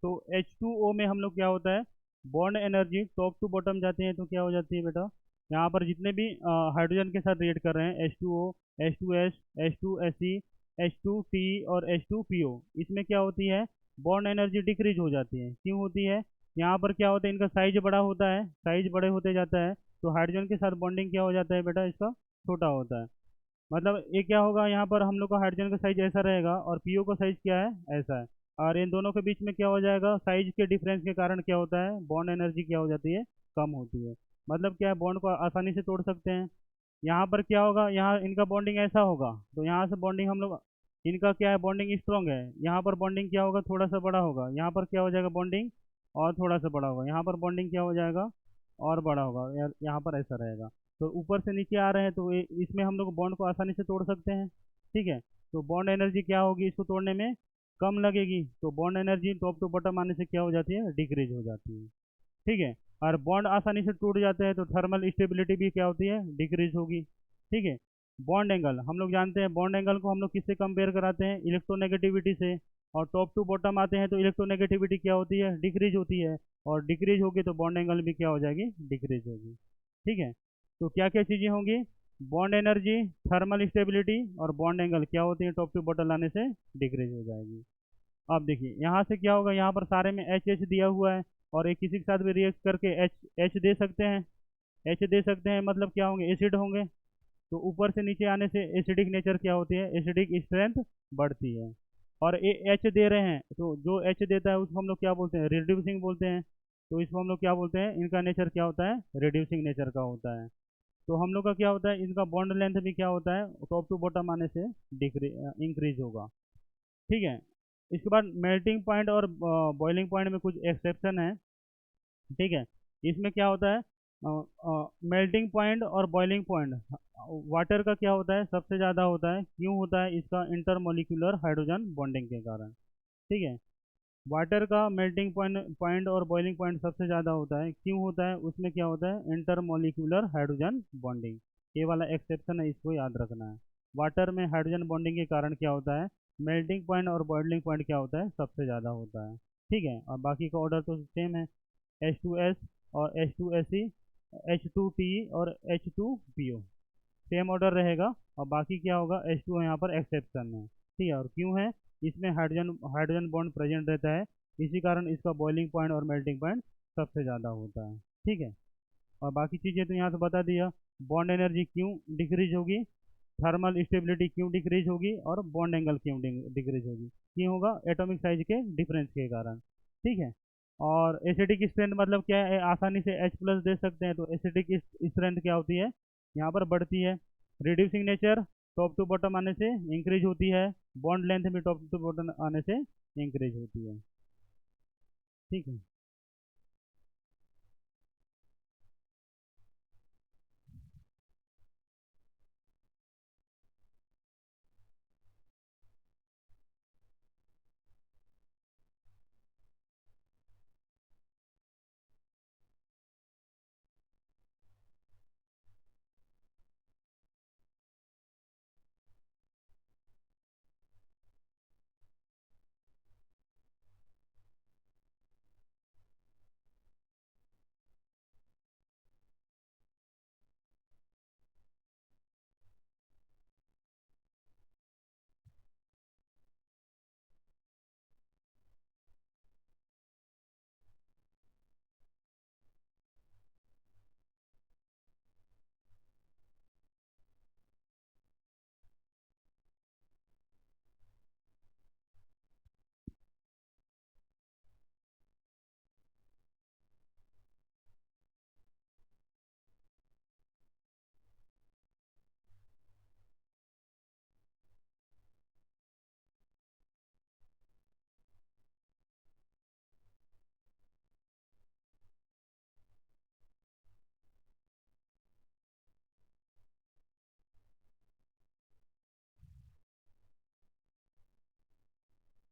तो H2O में हम लोग क्या होता है, bond energy top to bottom जाते हैं तो क्या हो जाती है बेटा, यहाँ पर जितने भी हाइड्रोजन के साथ रिएक्ट कर रहे हैं H2O, H2S, H2Se, H2P और H2PO, इसमें क्या होती है, बॉन्ड एनर्जी डिक्रीज हो जाती है। क्यों होती है, यहाँ पर क्या होता है, इनका साइज बड़ा होता है, साइज बड़े होते जाता है, तो हाइड्रोजन के साथ बॉन्डिंग क्या हो जाता है बेटा, इसका छोटा होता है। मतलब ये क्या होगा, यहाँ पर हम लोग का हाइड्रोजन का साइज ऐसा रहेगा और पीओ का साइज क्या है, ऐसा है। और इन दोनों के बीच में क्या हो जाएगा, साइज के डिफरेंस के कारण क्या होता है, बॉन्ड एनर्जी क्या हो जाती है, कम होती है। मतलब क्या है, बॉन्ड को आसानी से तोड़ सकते हैं। यहाँ पर क्या होगा, यहाँ इनका बॉन्डिंग ऐसा होगा, तो यहाँ से बॉन्डिंग हम लोग, इनका क्या है, बॉन्डिंग स्ट्रॉन्ग है, यहाँ पर बॉन्डिंग क्या होगा, थोड़ा सा बड़ा होगा, यहाँ पर क्या हो जाएगा बॉन्डिंग, और थोड़ा सा बड़ा होगा, यहाँ पर बॉन्डिंग क्या हो जाएगा, और बड़ा होगा, यहाँ पर ऐसा रहेगा। तो ऊपर से नीचे आ रहे हैं तो इसमें हम लोग बॉन्ड को आसानी से तोड़ सकते हैं। ठीक है, तो बॉन्ड एनर्जी क्या होगी, इसको तोड़ने में कम लगेगी, तो bond energy top to bottom आने से क्या हो जाती है, डिक्रीज हो जाती है। ठीक है, और बॉन्ड आसानी से टूट जाते हैं तो थर्मल स्टेबिलिटी भी क्या होती है, डिक्रीज होगी। ठीक है, बॉन्ड एंगल हम लोग जानते हैं, बॉन्ड एंगल को हम लोग किससे कंपेयर कराते हैं, इलेक्ट्रोनेगेटिविटी से। और टॉप टू बॉटम आते हैं तो इलेक्ट्रोनेगेटिविटी क्या होती है, डिक्रीज होती है, और डिक्रीज होगी तो बॉन्ड एंगल भी क्या हो जाएगी, डिक्रीज होगी। ठीक है, तो क्या क्या चीज़ें होंगी, बॉन्ड एनर्जी, थर्मल स्टेबिलिटी और बॉन्ड एंगल क्या होती है, टॉप टू बॉटम लाने से डिक्रीज हो जाएगी। अब देखिए यहाँ से क्या होगा, यहाँ पर सारे में एच एच दिया हुआ है, और एक किसी के साथ भी रिएक्ट करके एच एच दे सकते हैं, एच दे सकते हैं, मतलब क्या होंगे, एसिड होंगे। तो ऊपर से नीचे आने से एसिडिक नेचर क्या होती है, एसिडिक स्ट्रेंथ बढ़ती है। और ये एच दे रहे हैं, तो जो एच देता है उसको हम लोग क्या बोलते हैं, रिड्यूसिंग बोलते हैं। तो इसको हम लोग क्या बोलते हैं, इनका नेचर क्या होता है, रिड्यूसिंग नेचर का होता है। तो हम लोग का क्या होता है, इनका बॉन्ड लेंथ भी क्या होता है, टॉप टू बॉटम आने से इंक्रीज होगा। ठीक है, इसके बाद मेल्टिंग पॉइंट और बॉइलिंग पॉइंट में कुछ एक्सेप्शन है। ठीक है, इसमें क्या होता है, मेल्टिंग पॉइंट और बॉइलिंग पॉइंट वाटर का क्या होता है, सबसे ज़्यादा होता है। क्यों होता है, इसका इंटरमोलिकुलर हाइड्रोजन बॉन्डिंग के कारण। ठीक है, वाटर का मेल्टिंग पॉइंट पॉइंट और बॉइलिंग पॉइंट सबसे ज़्यादा होता है। क्यों होता है, उसमें क्या होता है, इंटरमोलिकुलर हाइड्रोजन बॉन्डिंग। ये वाला एक्सेप्शन है, इसको याद रखना है। वाटर में हाइड्रोजन बॉन्डिंग के कारण क्या होता है, मेल्टिंग पॉइंट और बॉइलिंग पॉइंट क्या होता है, सबसे ज़्यादा होता है। ठीक है, और बाकी का ऑर्डर तो सेम है, H2S और H2Se, H2P और H2PO, सेम ऑर्डर रहेगा। और बाकी क्या होगा, H2 यहाँ पर एक्सेप्शन है। ठीक है, और क्यों है, इसमें हाइड्रोजन हाइड्रोजन बॉन्ड प्रेजेंट रहता है, इसी कारण इसका बॉइलिंग पॉइंट और मेल्टिंग पॉइंट सबसे ज़्यादा होता है। ठीक है, और बाकी चीज़ें तो यहाँ से बता दिया, बॉन्ड एनर्जी क्यों डिक्रीज होगी, थर्मल स्टेबिलिटी क्यों डिक्रीज होगी, और बॉन्ड एंगल क्यों डिक्रीज होगी, क्यों होगा, एटॉमिक साइज के डिफरेंस के कारण। ठीक है, और एसिडिक स्ट्रेंथ मतलब क्या है, आसानी से H प्लस दे सकते हैं, तो एसिडिक स्ट्रेंथ क्या होती है, यहाँ पर बढ़ती है। Reducing nature top to bottom आने से इंक्रीज होती है, बॉन्ड लेंथ भी टॉप टू बॉटम आने से इंक्रीज होती है। ठीक है,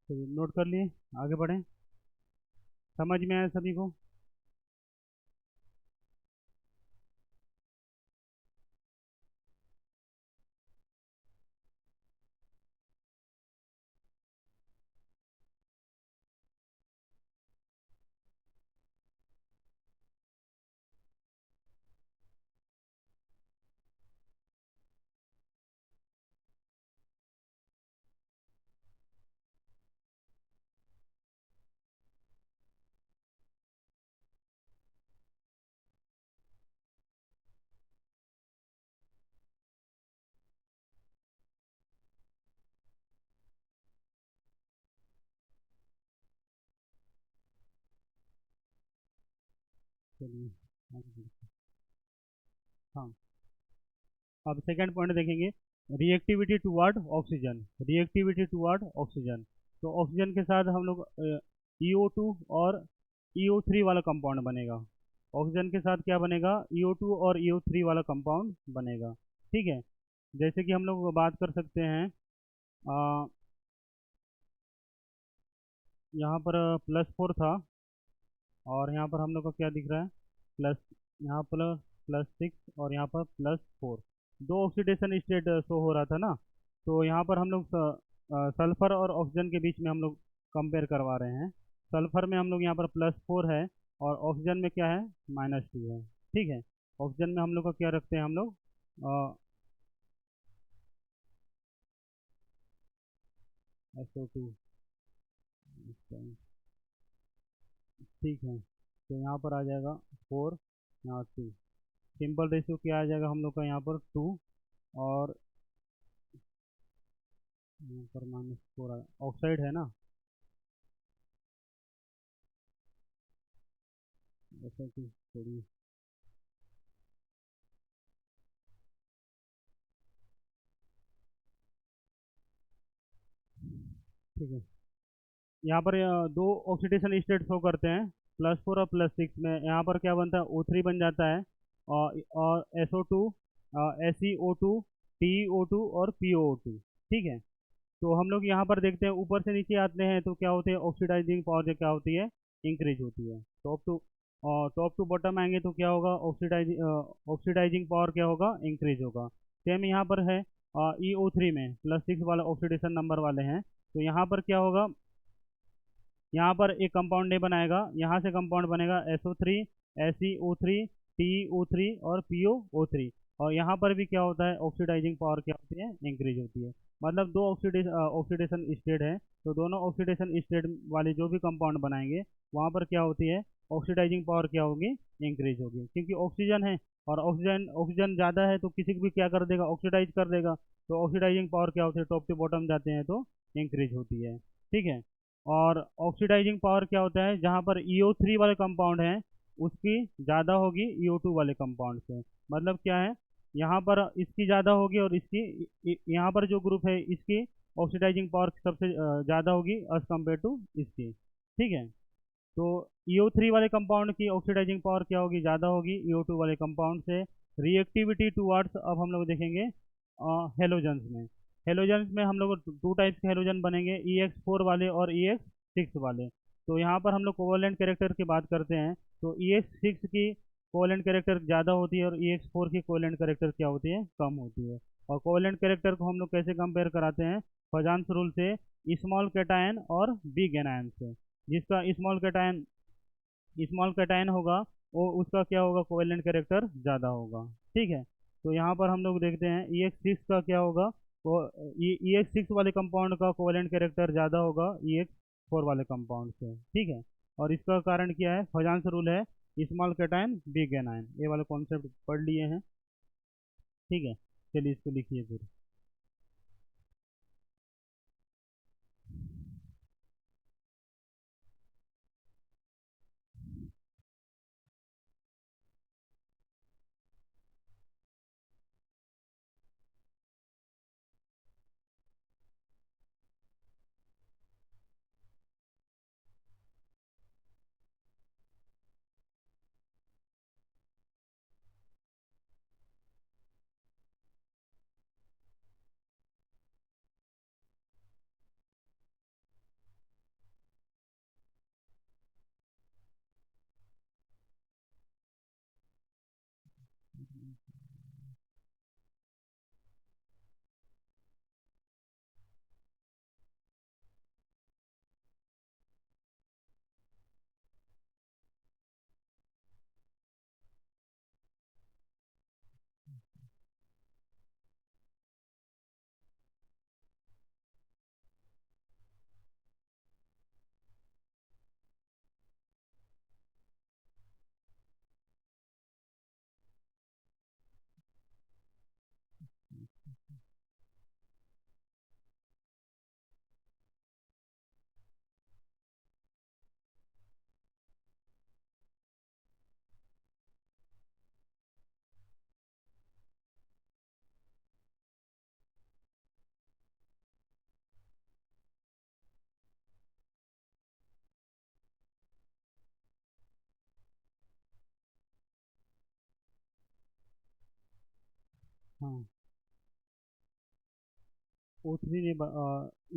तो नोट कर लिए, आगे बढ़ें, समझ में आया सभी को। चलिए आगे बढ़ते हैं। हाँ, अब सेकंड पॉइंट देखेंगे, reactivity toward oxygen. Reactivity toward oxygen, तो ऑक्सीजन के साथ हम लोग EO2 और EO3 वाला कंपाउंड बनेगा। ऑक्सीजन के साथ क्या बनेगा, EO2 और EO3 वाला कंपाउंड बनेगा। ठीक है, जैसे कि हम लोग बात कर सकते हैं, अ, यहाँ पर +4 था, और यहाँ पर हम लोग का क्या दिख रहा है, प्लस, यहाँ पर +6 और यहाँ पर +4, दो ऑक्सीडेशन स्टेट शो हो रहा था ना। तो यहाँ पर हम लोग सल्फर और ऑक्सीजन के बीच में हम लोग कंपेयर करवा रहे हैं। सल्फर में हम लोग यहाँ पर +4 है, और ऑक्सीजन में क्या है, -2 है। ठीक है, ऑक्सीजन में हम लोग का क्या रखते हैं हम लोग, SO2। ठीक है, तो यहाँ पर आ जाएगा 4, यहाँ 2, सिंपल रेशियो क्या आ जाएगा हम लोग का यहाँ पर 2, और यहाँ पर -4 ऑक्साइड है ना, ऐसा कि थोड़ी, ठीक है। यहाँ पर दो ऑक्सीडेशन स्टेट शो करते हैं, +4 और +6 में। यहाँ पर क्या बनता है, O3 बन जाता है, और SO2, SeO2, TeO2 और PoO2। ठीक है, तो हम लोग यहाँ पर देखते हैं, ऊपर से नीचे आते हैं तो क्या होते हैं, ऑक्सीडाइजिंग पावर जो क्या होती है, इंक्रीज होती है। टॉप टू बॉटम आएंगे तो क्या होगा, ऑक्सीडाइजिंग पावर क्या होगा, इंक्रीज होगा। सेम यहाँ पर है, EO3 में +6 वाला ऑक्सीडेशन नंबर वाले हैं, तो यहाँ पर क्या होगा, यहाँ पर एक कंपाउंड नहीं बनाएगा, यहाँ से कंपाउंड बनेगा SO3, SeO3, TeO3 और PoO3। और यहाँ पर भी क्या होता है, ऑक्सीडाइजिंग पावर क्या होती है, इंक्रीज होती है। मतलब दो ऑक्सीडेशन स्टेट है, तो दोनों ऑक्सीडेशन स्टेट वाले जो भी कंपाउंड बनाएंगे, वहाँ पर क्या होती है, ऑक्सीडाइजिंग पावर क्या होगी, इंक्रीज होगी, क्योंकि ऑक्सीजन है, और ऑक्सीजन ऑक्सीजन ज़्यादा है तो किसी को भी क्या कर देगा, ऑक्सीडाइज कर देगा। तो ऑक्सीडाइजिंग पावर क्या होती है, टॉप टू बॉटम जाते हैं तो इंक्रीज होती है। ठीक है, और ऑक्सीडाइजिंग पावर क्या होता है, जहाँ पर EO3 वाले कंपाउंड हैं, उसकी ज़्यादा होगी EO2 वाले कंपाउंड से। मतलब क्या है, यहाँ पर इसकी ज़्यादा होगी, और इसकी यहाँ पर जो ग्रुप है इसकी ऑक्सीडाइजिंग पावर सबसे ज़्यादा होगी एज कम्पेयर टू इसकी। ठीक है, तो EO3 वाले कंपाउंड की ऑक्सीडाइजिंग पावर क्या होगी, ज़्यादा होगी EO2 वाले कंपाउंड से। रिएक्टिविटी टूवर्ड्स, अब हम लोग देखेंगे हेलोजन्स में। हेलोजन्स में हम लोग टू टाइप्स के हेलोजन बनेंगे, EX4 वाले और EX6 वाले। तो यहाँ पर हम लोग कोवलेंट कैरेक्टर की बात करते हैं, तो EX6 की कोवलेंट कैरेक्टर ज़्यादा होती है, और EX4 की कोवलेंट कैरेक्टर क्या होती है, कम होती है। और कोवलेंट कैरेक्टर को हम लोग कैसे कंपेयर कराते हैं, फजान्स रूल से, स्मॉल कैटायन और बिग एनायन से। जिसका स्मॉल कैटायन होगा, वो उसका क्या होगा, कोवेलेंट कैरेक्टर ज़्यादा होगा। ठीक है, तो यहाँ पर हम लोग देखते हैं EX6 का क्या होगा, वो EX6 वाले कंपाउंड का कोवेलेंट कैरेक्टर ज़्यादा होगा EX4 वाले कंपाउंड से। ठीक है, और इसका कारण क्या है, फजान्स रूल है, स्मॉल कैटायन बिग एनायन, ये वाले कॉन्सेप्ट पढ़ लिए हैं। ठीक है, चलिए इसको लिखिए फिर। हाँ, O3 ने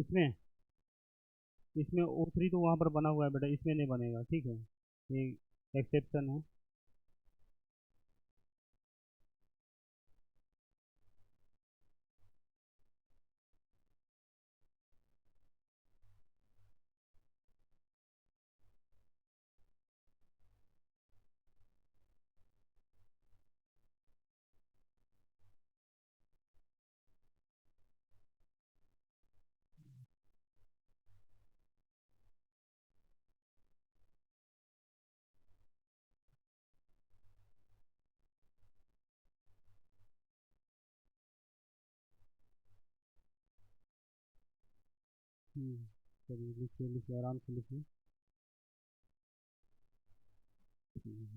इसमें इसमें O3 तो वहाँ पर बना हुआ है बेटा, इसमें नहीं बनेगा, ठीक है, ये एक्सेप्शन है। हम्म, चलिए लिखिए लिखिए, आराम से लिखिए। हम्म,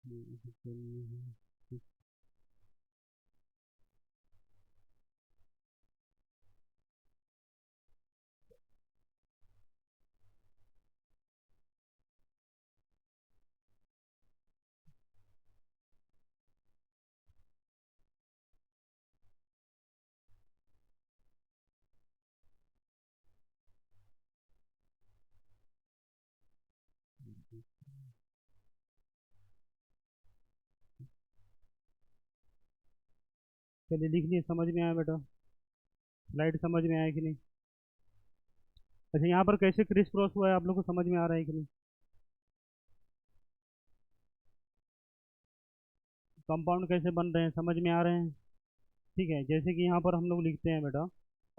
चलिए, चलिए लिख लिए, समझ में आया बेटा? स्लाइड समझ में आया कि नहीं? अच्छा, यहाँ पर कैसे क्रिस क्रॉस हुआ है आप लोग को समझ में आ रहा है कि नहीं? कंपाउंड कैसे बन रहे हैं समझ में आ रहे हैं? ठीक है, जैसे कि यहाँ पर हम लोग लिखते हैं बेटा,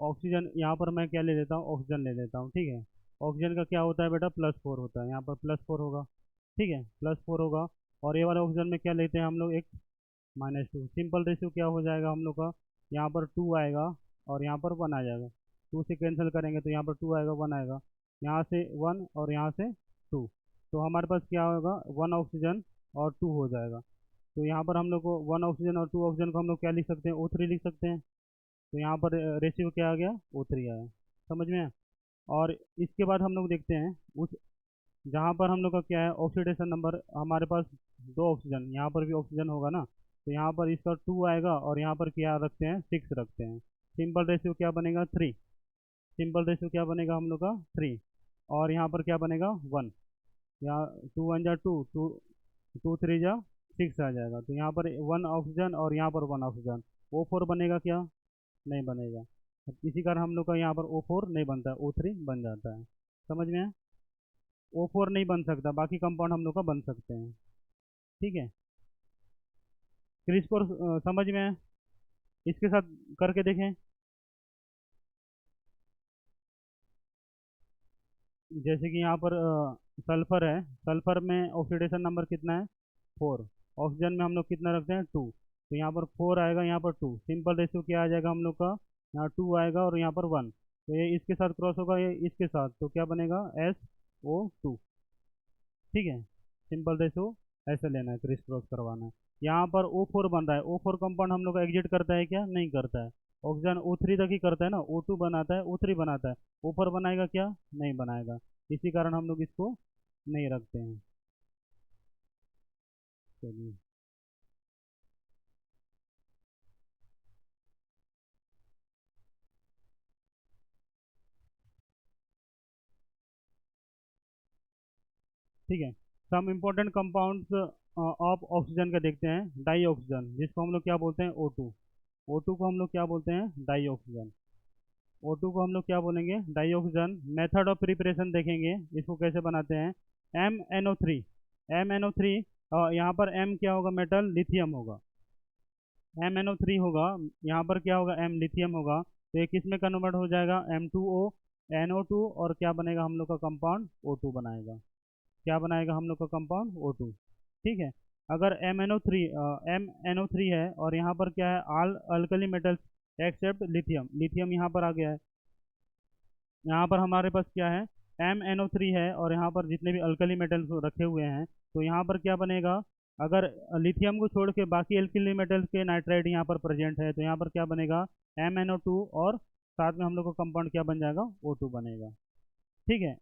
ऑक्सीजन, यहाँ पर मैं क्या ले लेता हूँ, ऑक्सीजन ले लेता हूँ, ठीक है। ऑक्सीजन का क्या होता है बेटा, +4 होता है, यहाँ पर +4 होगा, ठीक है, +4 होगा। और ये वाले ऑक्सीजन में क्या लेते हैं हम लोग, एक -2। सिंपल रेशियो क्या हो जाएगा हम लोग का, यहाँ पर 2 आएगा और यहाँ पर 1 आ जाएगा। 2 से कैंसिल करेंगे तो यहाँ पर 2 आएगा, 1 आएगा, यहाँ से 1 और यहाँ से 2। तो हमारे पास क्या होगा, 1 ऑक्सीजन और 2 हो जाएगा। तो यहाँ पर हम लोग को 1 ऑक्सीजन और 2 ऑक्सीजन को हम लोग क्या लिख सकते हैं, O3 लिख सकते हैं। तो यहाँ पर रेशियो क्या आ गया, O3 आया। समझ में आया? और इसके बाद हम लोग देखते हैं उस जहाँ पर हम लोग का क्या है, ऑक्सीडेशन नंबर, हमारे पास 2 ऑक्सीजन, यहाँ पर भी ऑक्सीजन होगा ना, तो यहाँ पर इसका 2 आएगा और यहाँ पर क्या रखते हैं, 6 रखते हैं। सिंपल रेशियो क्या बनेगा, 3। सिंपल रेशियो क्या बनेगा हम लोग का, 3। और यहाँ पर क्या बनेगा, 1। यहाँ 2 1 जा 2, 2 2 3 जा 6 आ जाएगा। तो यहाँ पर 1 ऑक्सीजन और यहाँ पर 1 ऑक्सीजन, O4 बनेगा क्या, नहीं बनेगा। इसी कारण हम लोग का यहाँ पर O4 नहीं बनता है, O3 बन जाता है। समझ में है? O4 नहीं बन सकता, बाकी कंपाउंड हम लोग का बन सकते हैं, ठीक है। क्रिस्पर समझ में है? इसके साथ करके देखें। जैसे कि यहाँ पर सल्फर है, सल्फर में ऑक्सीडेशन नंबर कितना है, 4। ऑक्सीजन में हम लोग कितना रखते हैं, 2। तो यहाँ पर 4 आएगा, यहाँ पर 2। सिंपल रेशियो क्या आ जाएगा हम लोग का, यहाँ 2 आएगा और यहाँ पर 1। तो ये इसके साथ क्रॉस होगा, ये इसके साथ, तो क्या बनेगा, SO2। ठीक है, सिंपल रेशियो ऐसे लेना है, क्रिस क्रॉस करवाना है। यहाँ पर O4 बन रहा है, O4 कंपाउंड हम लोग का एग्जिट करता है क्या, नहीं करता है। ऑक्सीजन O3 तक ही करता है ना, O2 बनाता है, O3 बनाता है। O4 बनाएगा क्या, नहीं बनाएगा। इसी कारण हम लोग इसको नहीं रखते हैं। चलिए, ठीक है। Some important compounds of oxygen का देखते हैं। डाई ऑक्सीजन, जिसको हम लोग क्या बोलते हैं, O2। O2 को हम लोग क्या बोलते हैं, डाई ऑक्सीजन। O2 को हम लोग क्या बोलेंगे, dioxygen. Method of preparation देखेंगे, इसको कैसे बनाते हैं, MnO3। MnO3, यहाँ पर M क्या होगा, मेटल, लिथियम होगा। MnO3 होगा, यहाँ पर क्या होगा, M लिथियम होगा। तो ये किस में कन्वर्ट हो जाएगा, M2O, NO2, और क्या बनेगा हम लोग का कंपाउंड, O2 बनाएगा। क्या बनाएगा हम लोग का कंपाउंड, O2। ठीक है। अगर MnO3 है और यहाँ पर क्या है, all alkali metals accept lithium, lithium यहाँ पर आ गया है। यहाँ पर हमारे पास क्या है, MnO3 है और यहाँ पर जितने भी अल्कली मेटल्स रखे हुए हैं, तो यहाँ पर क्या बनेगा, अगर लिथियम को छोड़ के बाकी अल्कली मेटल्स के नाइट्राइड यहाँ पर प्रेजेंट है, तो यहाँ पर क्या बनेगा, MnO2, और साथ में हम लोग का कंपाउंड क्या बन जाएगा, O2 बनेगा। ठीक है।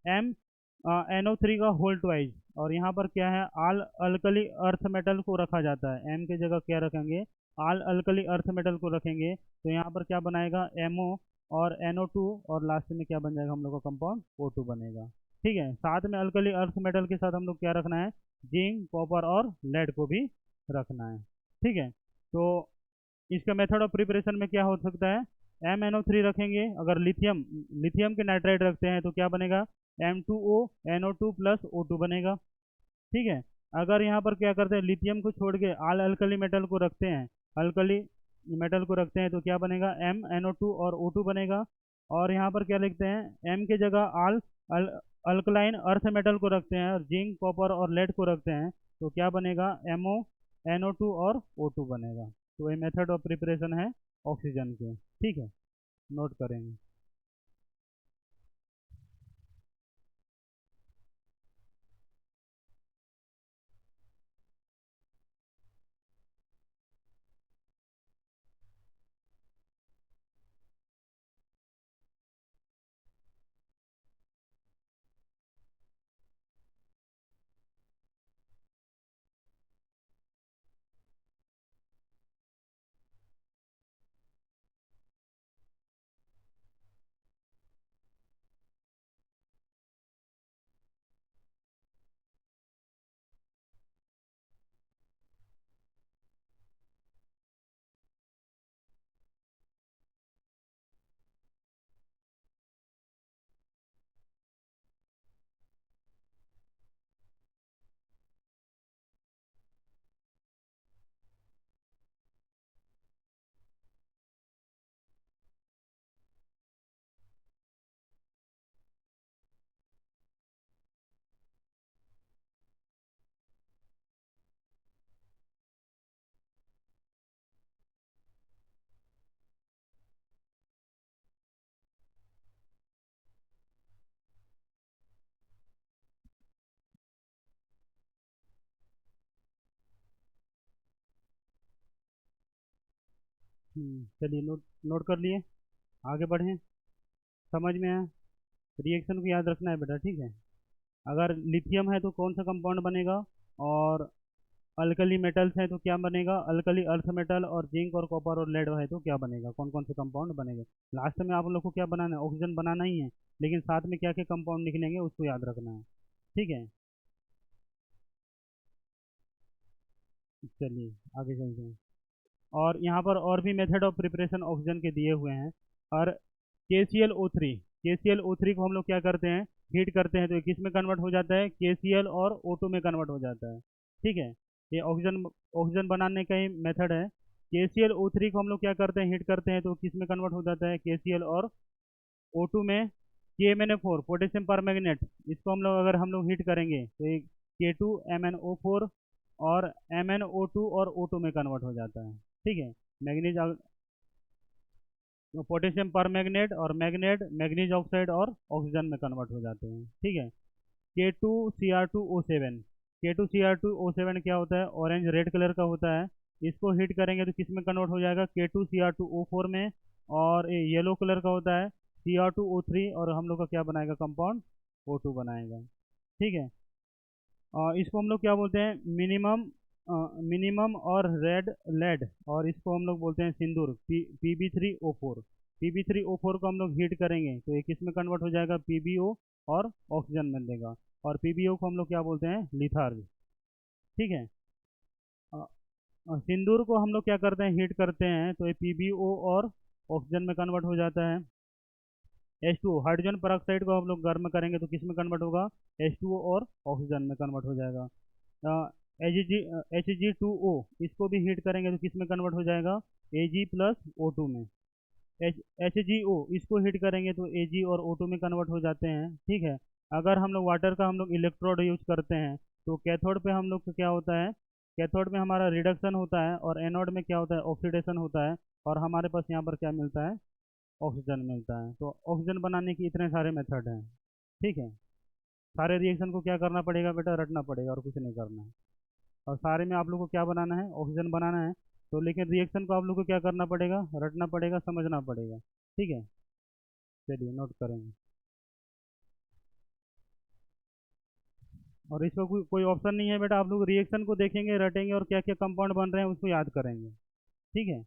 NO3 का होल ट्वाइज, और यहाँ पर क्या है, आल अल्कली अर्थ मेटल को रखा जाता है। एम की जगह क्या रखेंगे, आल अल्कली अर्थ मेटल को रखेंगे, तो यहाँ पर क्या बनाएगा, MO और NO2, और लास्ट में क्या बन जाएगा हम लोग का कंपाउंड O2 बनेगा। ठीक है, साथ में अल्कली अर्थ मेटल के साथ हम लोग क्या रखना है, जिंक, कॉपर और लेड को भी रखना है। ठीक है, तो इसका मेथड ऑफ प्रिपरेशन में क्या हो सकता है, MnO3 रखेंगे, अगर लिथियम लिथियम के नाइट्राइड रखते हैं तो क्या बनेगा, M2O NO2 प्लस O2 बनेगा। ठीक है, अगर यहाँ पर क्या करते हैं, लिथियम को छोड़ के आल अल्कली मेटल को रखते हैं, अल्कली मेटल को रखते हैं, तो क्या बनेगा, MnO2 और O2 बनेगा। और यहाँ पर क्या लिखते हैं, M की जगह अल, अल्कलाइन अर्थ मेटल को रखते हैं, और जिंक, कॉपर और लेड को रखते हैं, तो क्या बनेगा, MO NO2 और O2 बनेगा। तो ये मेथड ऑफ प्रिपरेशन है ऑक्सीजन के। ठीक है, नोट करेंगे। चलिए, नोट नोट कर लिए, आगे बढ़ें। समझ में आया, रिएक्शन को याद रखना है बेटा। ठीक है, अगर लिथियम है तो कौन सा कंपाउंड बनेगा, और अल्कली मेटल्स है तो क्या बनेगा, अल्कली अर्थ मेटल, और जिंक और कॉपर और लेड है तो क्या बनेगा, कौन कौन से कंपाउंड बनेंगे। लास्ट में आप लोग को क्या बनाना है, ऑक्सीजन बनाना ही है, लेकिन साथ में क्या क्या कंपाउंड निकलेंगे उसको याद रखना है। ठीक है, चलिए आगे चलते हैं। और यहाँ पर और भी मेथड ऑफ प्रिपरेशन ऑक्सीजन के दिए हुए हैं। और KClO3 को हम लोग क्या करते हैं, हीट करते हैं, तो ये किस में कन्वर्ट हो जाता है, KCl और O2 में कन्वर्ट हो जाता है। ठीक है, ये ऑक्सीजन ऑक्सीजन बनाने का ही मेथड है। KClO3 को हम लोग क्या करते हैं, हीट करते हैं, तो किस में कन्वर्ट हो जाता है, KCl और O2 में। KMnO4 पोटेशियम परमैंगनेट, इसको हम लोग हीट करेंगे तो ये K2MnO4 और MnO2 और O2 में कन्वर्ट हो जाता है। ठीक है, मैग्नीज पोटेशियम परमैंगनेट और मैग्नीज ऑक्साइड और ऑक्सीजन में कन्वर्ट हो जाते हैं। ठीक है, K2Cr2O7, K2Cr2O7 क्या होता है, ऑरेंज रेड कलर का होता है। इसको हीट करेंगे तो किस में कन्वर्ट हो जाएगा, K2Cr2O4 में। और ये येलो कलर का होता है, Cr2O3, और हम लोग का क्या बनाएगा कंपाउंड, O2 बनाएगा। ठीक है, इसको हम लोग क्या बोलते हैं, मिनिमम और रेड लेड, और इसको हम लोग बोलते हैं सिंदूर, PB3O4। PB3O4 को हम लोग हीट करेंगे तो ये किस में कन्वर्ट हो जाएगा, PBO, और ऑक्सीजन में देगा। और PBO को हम लोग क्या बोलते हैं, लिथार्ज। ठीक है, अ, सिंदूर को हम लोग क्या करते हैं, हीट करते हैं, तो ये PBO और ऑक्सीजन में कन्वर्ट हो जाता है। H2O, हाइड्रोजन पेरोक्साइड को हम लोग गर्म करेंगे तो किस में कन्वर्ट होगा, H2O और ऑक्सीजन में कन्वर्ट हो जाएगा। Hg2O, इसको भी हीट करेंगे तो किस में कन्वर्ट हो जाएगा, Ag प्लस O2 में। HGO, इसको हीट करेंगे तो Ag और O2 में कन्वर्ट हो जाते हैं। ठीक है, अगर हम लोग वाटर का हम लोग इलेक्ट्रोड यूज करते हैं, तो कैथोड पे हम लोग का क्या होता है, कैथोड में हमारा रिडक्शन होता है, और एनोड में क्या होता है, ऑक्सीडेशन होता है, और हमारे पास यहाँ पर क्या मिलता है, ऑक्सीजन मिलता है। तो ऑक्सीजन बनाने की इतने सारे मेथड हैं। ठीक है, सारे रिएक्शन को क्या करना पड़ेगा बेटा, रटना पड़ेगा, और कुछ नहीं करना है। और सारे में आप लोग को क्या बनाना है, ऑक्सीजन बनाना है। तो लेकिन रिएक्शन को आप लोग को क्या करना पड़ेगा, रटना पड़ेगा, समझना पड़ेगा। ठीक है, चलिए नोट करेंगे। और इसमें कोई ऑप्शन नहीं है बेटा, आप लोग रिएक्शन को देखेंगे, रटेंगे और क्या क्या कंपाउंड बन रहे हैं उसको याद करेंगे। ठीक है।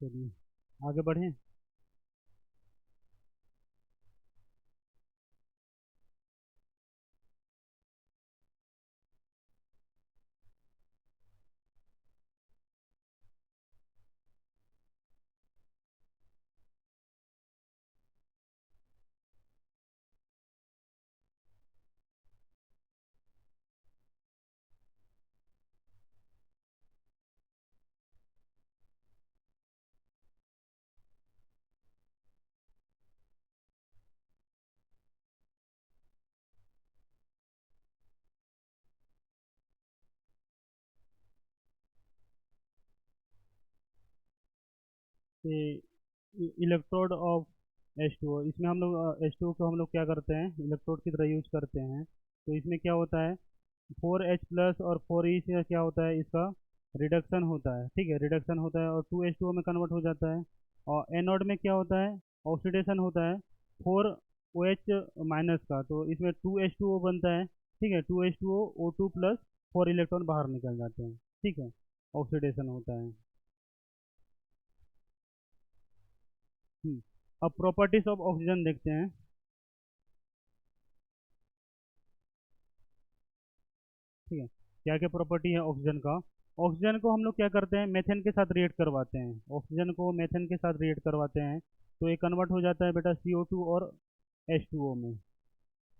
चलिए आगे बढ़ें। इलेक्ट्रोड ऑफ H2O, इसमें हम लोग H2O को हम लोग क्या करते हैं, इलेक्ट्रोड की तरह यूज करते हैं। तो इसमें क्या होता है, 4H+ और 4E से क्या होता है, इसका रिडक्शन होता है। ठीक है, रिडक्शन होता है और 2H2O में कन्वर्ट हो जाता है। और एनोड में क्या होता है, ऑक्सीडेशन होता है 4OH- का, तो इसमें 2H2O बनता है। ठीक है, 2H2O O2+, 4 इलेक्ट्रॉन बाहर निकल जाते हैं। ठीक है, ऑक्सीडेशन होता है। अब प्रॉपर्टीज ऑफ ऑक्सीजन देखते हैं। ठीक है, क्या क्या प्रॉपर्टी है ऑक्सीजन का। ऑक्सीजन को हम लोग क्या करते हैं, मेथेन के साथ रिएक्ट करवाते हैं। ऑक्सीजन को मेथेन के साथ रिएक्ट करवाते हैं तो ये कन्वर्ट हो जाता है बेटा CO2 और H2O में।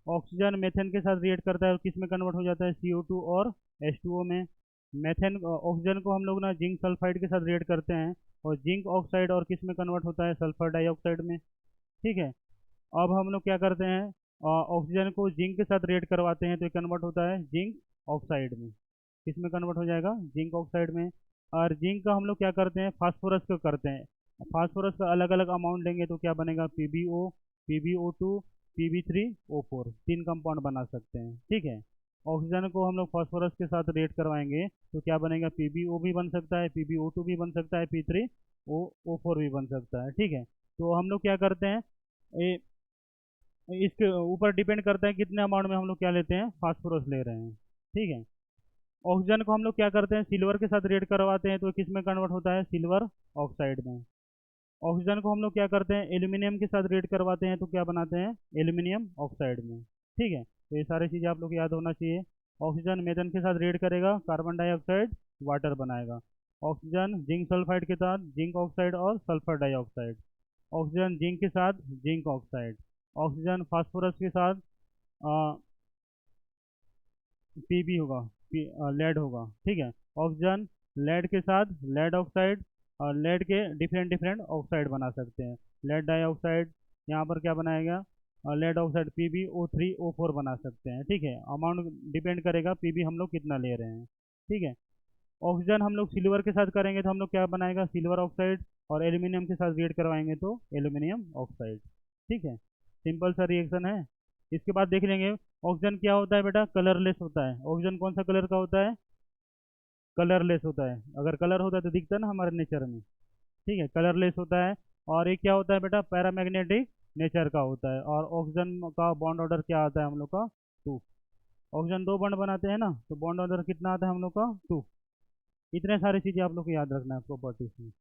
ऑक्सीजन मेथेन के साथ रिएक्ट करता है और किस में कन्वर्ट हो जाता है, CO2 और H2O में। मेथेन ऑक्सीजन को हम लोग ना जिंक सल्फाइड के साथ रिएक्ट करते हैं और जिंक ऑक्साइड और किस में कन्वर्ट होता है, सल्फर डाइऑक्साइड में। ठीक है, अब हम लोग क्या करते हैं, ऑक्सीजन को जिंक के साथ रिएक्ट करवाते हैं तो ये कन्वर्ट होता है जिंक ऑक्साइड में। किस में कन्वर्ट हो जाएगा, जिंक ऑक्साइड में। और जिंक का हम लोग क्या करते हैं, फास्फोरस को करते हैं। फास्फोरस का अलग अलग अमाउंट लेंगे तो क्या बनेगा, PbO, PbO2, Pb3O4, 3 कंपाउंड बना सकते हैं। ठीक है, ऑक्सीजन को हम लोग फास्फोरस के साथ रिएक्ट करवाएंगे तो क्या बनेगा, PbO भी बन सकता है, PbO2 भी बन सकता है, P3O4 भी बन सकता है। ठीक है, तो हम लोग क्या करते हैं, ये इसके ऊपर डिपेंड करता है कितने अमाउंट में हम लोग क्या लेते हैं, फास्फोरस ले रहे हैं। ठीक है, ऑक्सीजन को हम लोग क्या करते हैं, सिल्वर के साथ रिएक्ट करवाते हैं तो किस में कन्वर्ट होता है, सिल्वर ऑक्साइड में। ऑक्सीजन को हम लोग क्या करते हैं, एल्यूमिनियम के साथ रिएक्ट करवाते हैं तो क्या बनाते हैं, एल्यूमिनियम ऑक्साइड में। ठीक है, तो ये सारी चीज़ें आप लोग को याद होना चाहिए। ऑक्सीजन मेथन के साथ रिएक्ट करेगा, कार्बन डाइऑक्साइड वाटर बनाएगा। ऑक्सीजन जिंक सल्फाइड के साथ जिंक ऑक्साइड और सल्फर डाइऑक्साइड। ऑक्सीजन जिंक के साथ जिंक ऑक्साइड। ऑक्सीजन फास्फोरस के साथ पीबी होगा, लेड होगा, ठीक है। ऑक्सीजन लेड के साथ लेड ऑक्साइड और लेड के डिफरेंट डिफरेंट ऑक्साइड बना सकते हैं। लेड डाइऑक्साइड यहाँ पर क्या बनाएगा, लेड ऑक्साइड PbO3O4 बना सकते हैं, ठीक है। अमाउंट डिपेंड करेगा पीबी हम लोग कितना ले रहे हैं, ठीक है। ऑक्सीजन हम लोग सिल्वर के साथ करेंगे तो हम लोग क्या बनाएगा, सिल्वर ऑक्साइड, और एल्यूमिनियम के साथ रिएक्ट करवाएंगे तो एल्यूमिनियम ऑक्साइड, ठीक है। सिंपल सा रिएक्शन है। इसके बाद देख लेंगे ऑक्सीजन क्या होता है बेटा, कलरलेस होता है। ऑक्सीजन कौन सा कलर का होता है, कलरलेस होता है। अगर कलर होता है तो दिखता है ना हमारे नेचर में, ठीक है, कलरलेस होता है। और ये क्या होता है बेटा, पैरामैग्नेटिक नेचर का होता है। और ऑक्सीजन का बॉन्ड ऑर्डर क्या आता है हम लोग का, 2। ऑक्सीजन 2 बॉन्ड बनाते हैं ना, तो बॉन्ड ऑर्डर कितना आता है हम लोग का, 2। इतने सारी चीज़ें आप लोग को याद रखना है प्रॉपर्टीज में।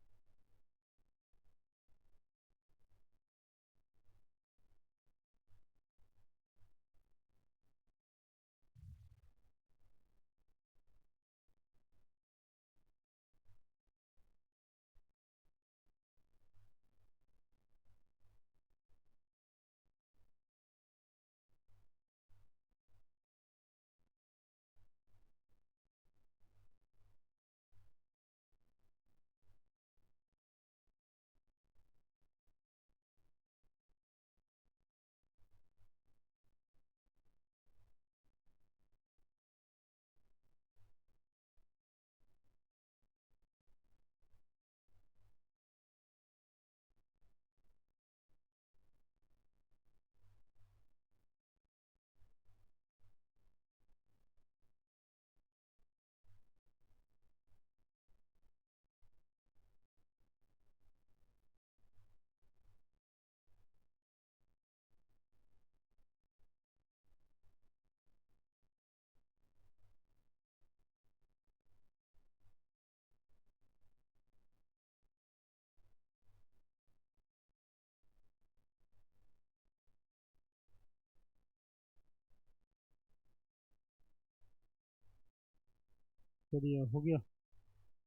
चलिए हो गया,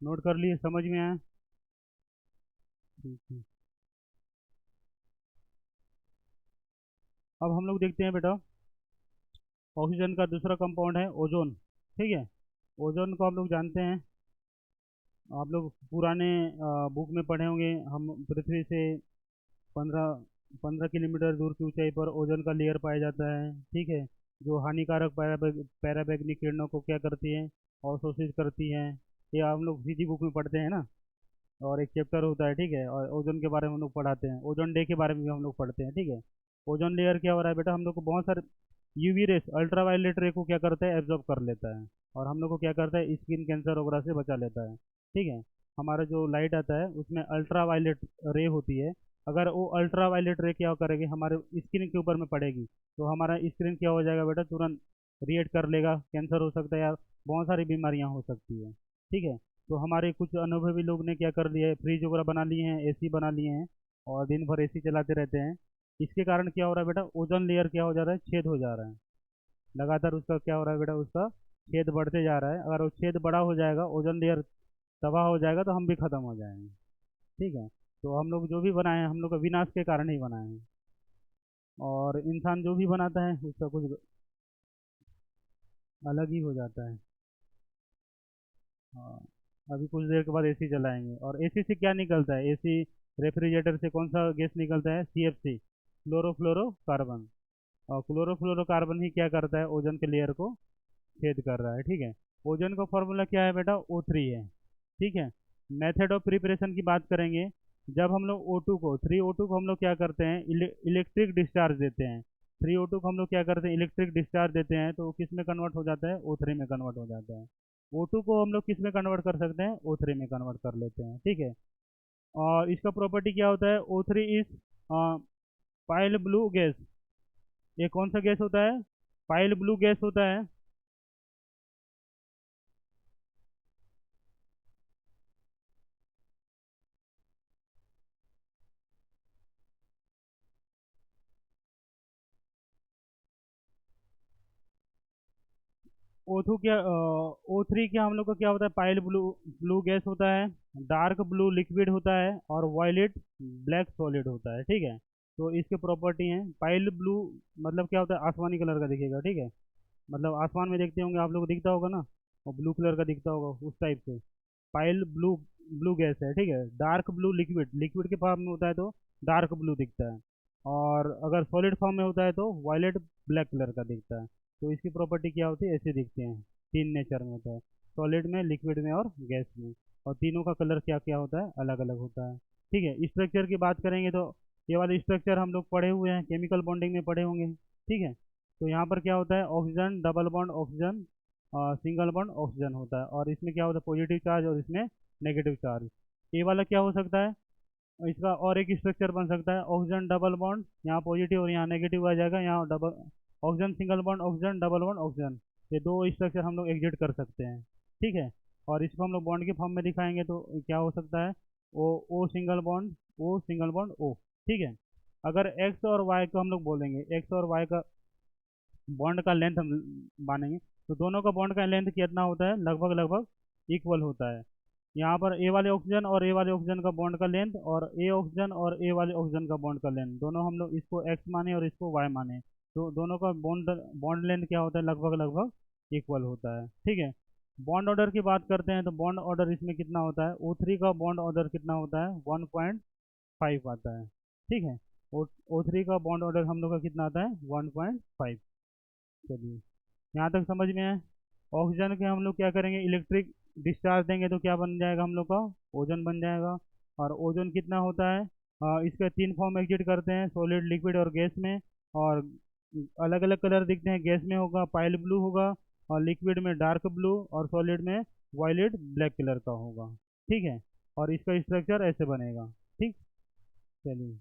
नोट कर लिए, समझ में आया, ठीक है। अब हम लोग देखते हैं बेटा, ऑक्सीजन का दूसरा कंपाउंड है ओजोन, ठीक है। ओजोन को आप लोग जानते हैं, आप लोग पुराने बुक में पढ़े होंगे, हम पृथ्वी से 15 किलोमीटर दूर की ऊंचाई पर ओजोन का लेयर पाया जाता है, ठीक है। जो हानिकारक पैराबैग्निक किरणों को क्या करती है, अवशोषित करती है। ये हम लोग फिजी बुक में पढ़ते हैं ना, और एक चैप्टर होता है, ठीक है। और ओजोन के बारे में हम लोग पढ़ाते हैं, ओजोन डे के बारे में भी हम लोग पढ़ते हैं, ठीक है। ओजोन लेयर क्या हो रहा है बेटा, हम लोग को बहुत सारे यूवी रेस, अल्ट्रावायलेट रे को क्या करता है, एब्जॉर्ब कर लेता है, और हम लोग को क्या करता है, स्किन कैंसर वगैरह से बचा लेता है, ठीक है। हमारा जो लाइट आता है उसमें अल्ट्रावायलेट रे होती है। अगर वो अल्ट्रावायलेट रे क्या करेगी, हमारे स्किन के ऊपर में पड़ेगी, तो हमारा स्किन क्या हो जाएगा बेटा, तुरंत रिएक्ट कर लेगा, कैंसर हो सकता है, या बहुत सारी बीमारियां हो सकती है, ठीक है। तो हमारे कुछ अनुभवी लोग ने क्या कर लिया है, फ्रिज वगैरह बना लिए हैं, एसी बना लिए हैं, और दिन भर एसी चलाते रहते हैं। इसके कारण क्या हो रहा है बेटा, ओजोन लेयर क्या हो जा रहा है, छेद हो जा रहा है। लगातार उसका क्या हो रहा है बेटा, उसका छेद बढ़ते जा रहा है। अगर वो छेद बड़ा हो जाएगा, ओजोन लेयर तबाह हो जाएगा, तो हम भी खत्म हो जाएंगे, ठीक है। तो हम लोग जो भी बनाए हैं, हम लोग का विनाश के कारण ही बनाए हैं। और इंसान जो भी बनाता है उसका कुछ अलग ही हो जाता है। हाँ, अभी कुछ देर के बाद एसी चलाएंगे, और एसी से क्या निकलता है, एसी रेफ्रिजरेटर से कौन सा गैस निकलता है, CFC, क्लोरोफ्लोरोकार्बन। और क्लोरोफ्लोरोकार्बन ही क्या करता है, ओजोन के लेयर को छेद कर रहा है, ठीक है। ओजोन का फॉर्मूला क्या है बेटा, O3 है, ठीक है। मेथड ऑफ प्रिपरेशन की बात करेंगे, जब हम लोग O2 को, 3O2 को हम लोग क्या करते हैं, इलेक्ट्रिक डिस्चार्ज देते हैं। 3O2 को हम लोग क्या करते हैं, इलेक्ट्रिक डिस्चार्ज देते हैं, तो वो किस में कन्वर्ट हो जाता है, O3 में कन्वर्ट हो जाता है। O2 को हम लोग किस में कन्वर्ट कर सकते हैं, O3 में कन्वर्ट कर लेते हैं, ठीक है। और इसका प्रॉपर्टी क्या होता है, O3 is pile blue gas. ये कौन सा गैस होता है, पाइल ब्लू गैस होता है। O2 क्या, O3 क्या हम लोग का क्या होता है, पाइल ब्लू ब्लू गैस होता है। डार्क ब्लू लिक्विड होता है, और वायलेट ब्लैक सॉलिड होता है, ठीक है। तो इसके प्रॉपर्टी हैं, पाइल ब्लू मतलब क्या होता है, आसमानी कलर का दिखेगा, ठीक है। मतलब आसमान में देखते होंगे आप लोग, दिखता होगा ना, और ब्लू कलर का दिखता होगा उस टाइप से। पाइल ब्लू, ब्लू गैस है, ठीक है। डार्क ब्लू लिक्विड, लिक्विड के फॉर्म में होता है तो डार्क ब्लू दिखता है, और अगर सॉलिड फॉर्म में होता है तो वायलेट ब्लैक कलर का दिखता है। तो इसकी प्रॉपर्टी क्या होती है, ऐसे दिखते हैं। तीन नेचर में होता है, सॉलिड में, लिक्विड में और गैस में। और तीनों का कलर क्या क्या होता है, अलग अलग होता है। ठीक है, स्ट्रक्चर की बात करेंगे तो ये वाले स्ट्रक्चर हम लोग पढ़े हुए हैं, केमिकल बॉन्डिंग में पढ़े होंगे। ठीक है, तो यहाँ पर क्या होता है, oxygen double bond oxygen, single bond oxygen होता है। और इसमें क्या होता है, पॉजिटिव चार्ज और इसमें नेगेटिव चार्ज। ये वाला क्या हो सकता है, इसका और एक स्ट्रक्चर बन सकता है, ऑक्सीजन डबल बॉन्ड, यहाँ पॉजिटिव और यहाँ नेगेटिव आ जाएगा, यहाँ double oxygen single bond oxygen double bond oxygen. ये दो स्ट्रक्चर हम लोग एग्जिट कर सकते हैं। ठीक है, और इसको हम लोग बॉन्ड के फॉर्म में दिखाएंगे तो क्या हो सकता है, O single bond, O single bond O. ठीक है, अगर एक्स और वाई को हम लोग बोलेंगे, एक्स और वाई का बॉन्ड का लेंथ हम मानेंगे, तो दोनों का बॉन्ड का लेंथ कितना होता है, लगभग लगभग इक्वल होता है। यहाँ पर ए वाले ऑक्सीजन और ए वाले ऑक्सीजन का बॉन्ड का लेंथ, और ए ऑक्सीजन और ए वाले ऑक्सीजन का बॉन्ड का लेंथ, दोनों हम लोग इसको एक्स माने और इसको वाई माने, तो दोनों का बॉन्ड बॉन्ड लेंथ क्या होता है, लगभग लगभग इक्वल होता है। ठीक है, बॉन्ड ऑर्डर की बात करते हैं तो बॉन्ड ऑर्डर इसमें कितना होता है, O3 का बॉन्ड ऑर्डर कितना होता है, 1.5 आता है। ठीक है, O3 का बॉन्ड ऑर्डर हम लोग का कितना आता है, 1.5। चलिए, यहाँ तक समझ में है। ऑक्सीजन के हम लोग क्या करेंगे, इलेक्ट्रिक डिस्चार्ज देंगे तो क्या बन जाएगा हम लोग का, ओजोन बन जाएगा। और ओजोन कितना होता है, इसके तीन फॉर्म एग्जिट करते हैं, सॉलिड, लिक्विड और गैस में। और अलग अलग कलर दिखते हैं, गैस में होगा पाइल ब्लू होगा, और लिक्विड में डार्क ब्लू, और सॉलिड में वायलेट ब्लैक कलर का होगा। ठीक है, और इसका स्ट्रक्चर ऐसे बनेगा। ठीक, चलिए।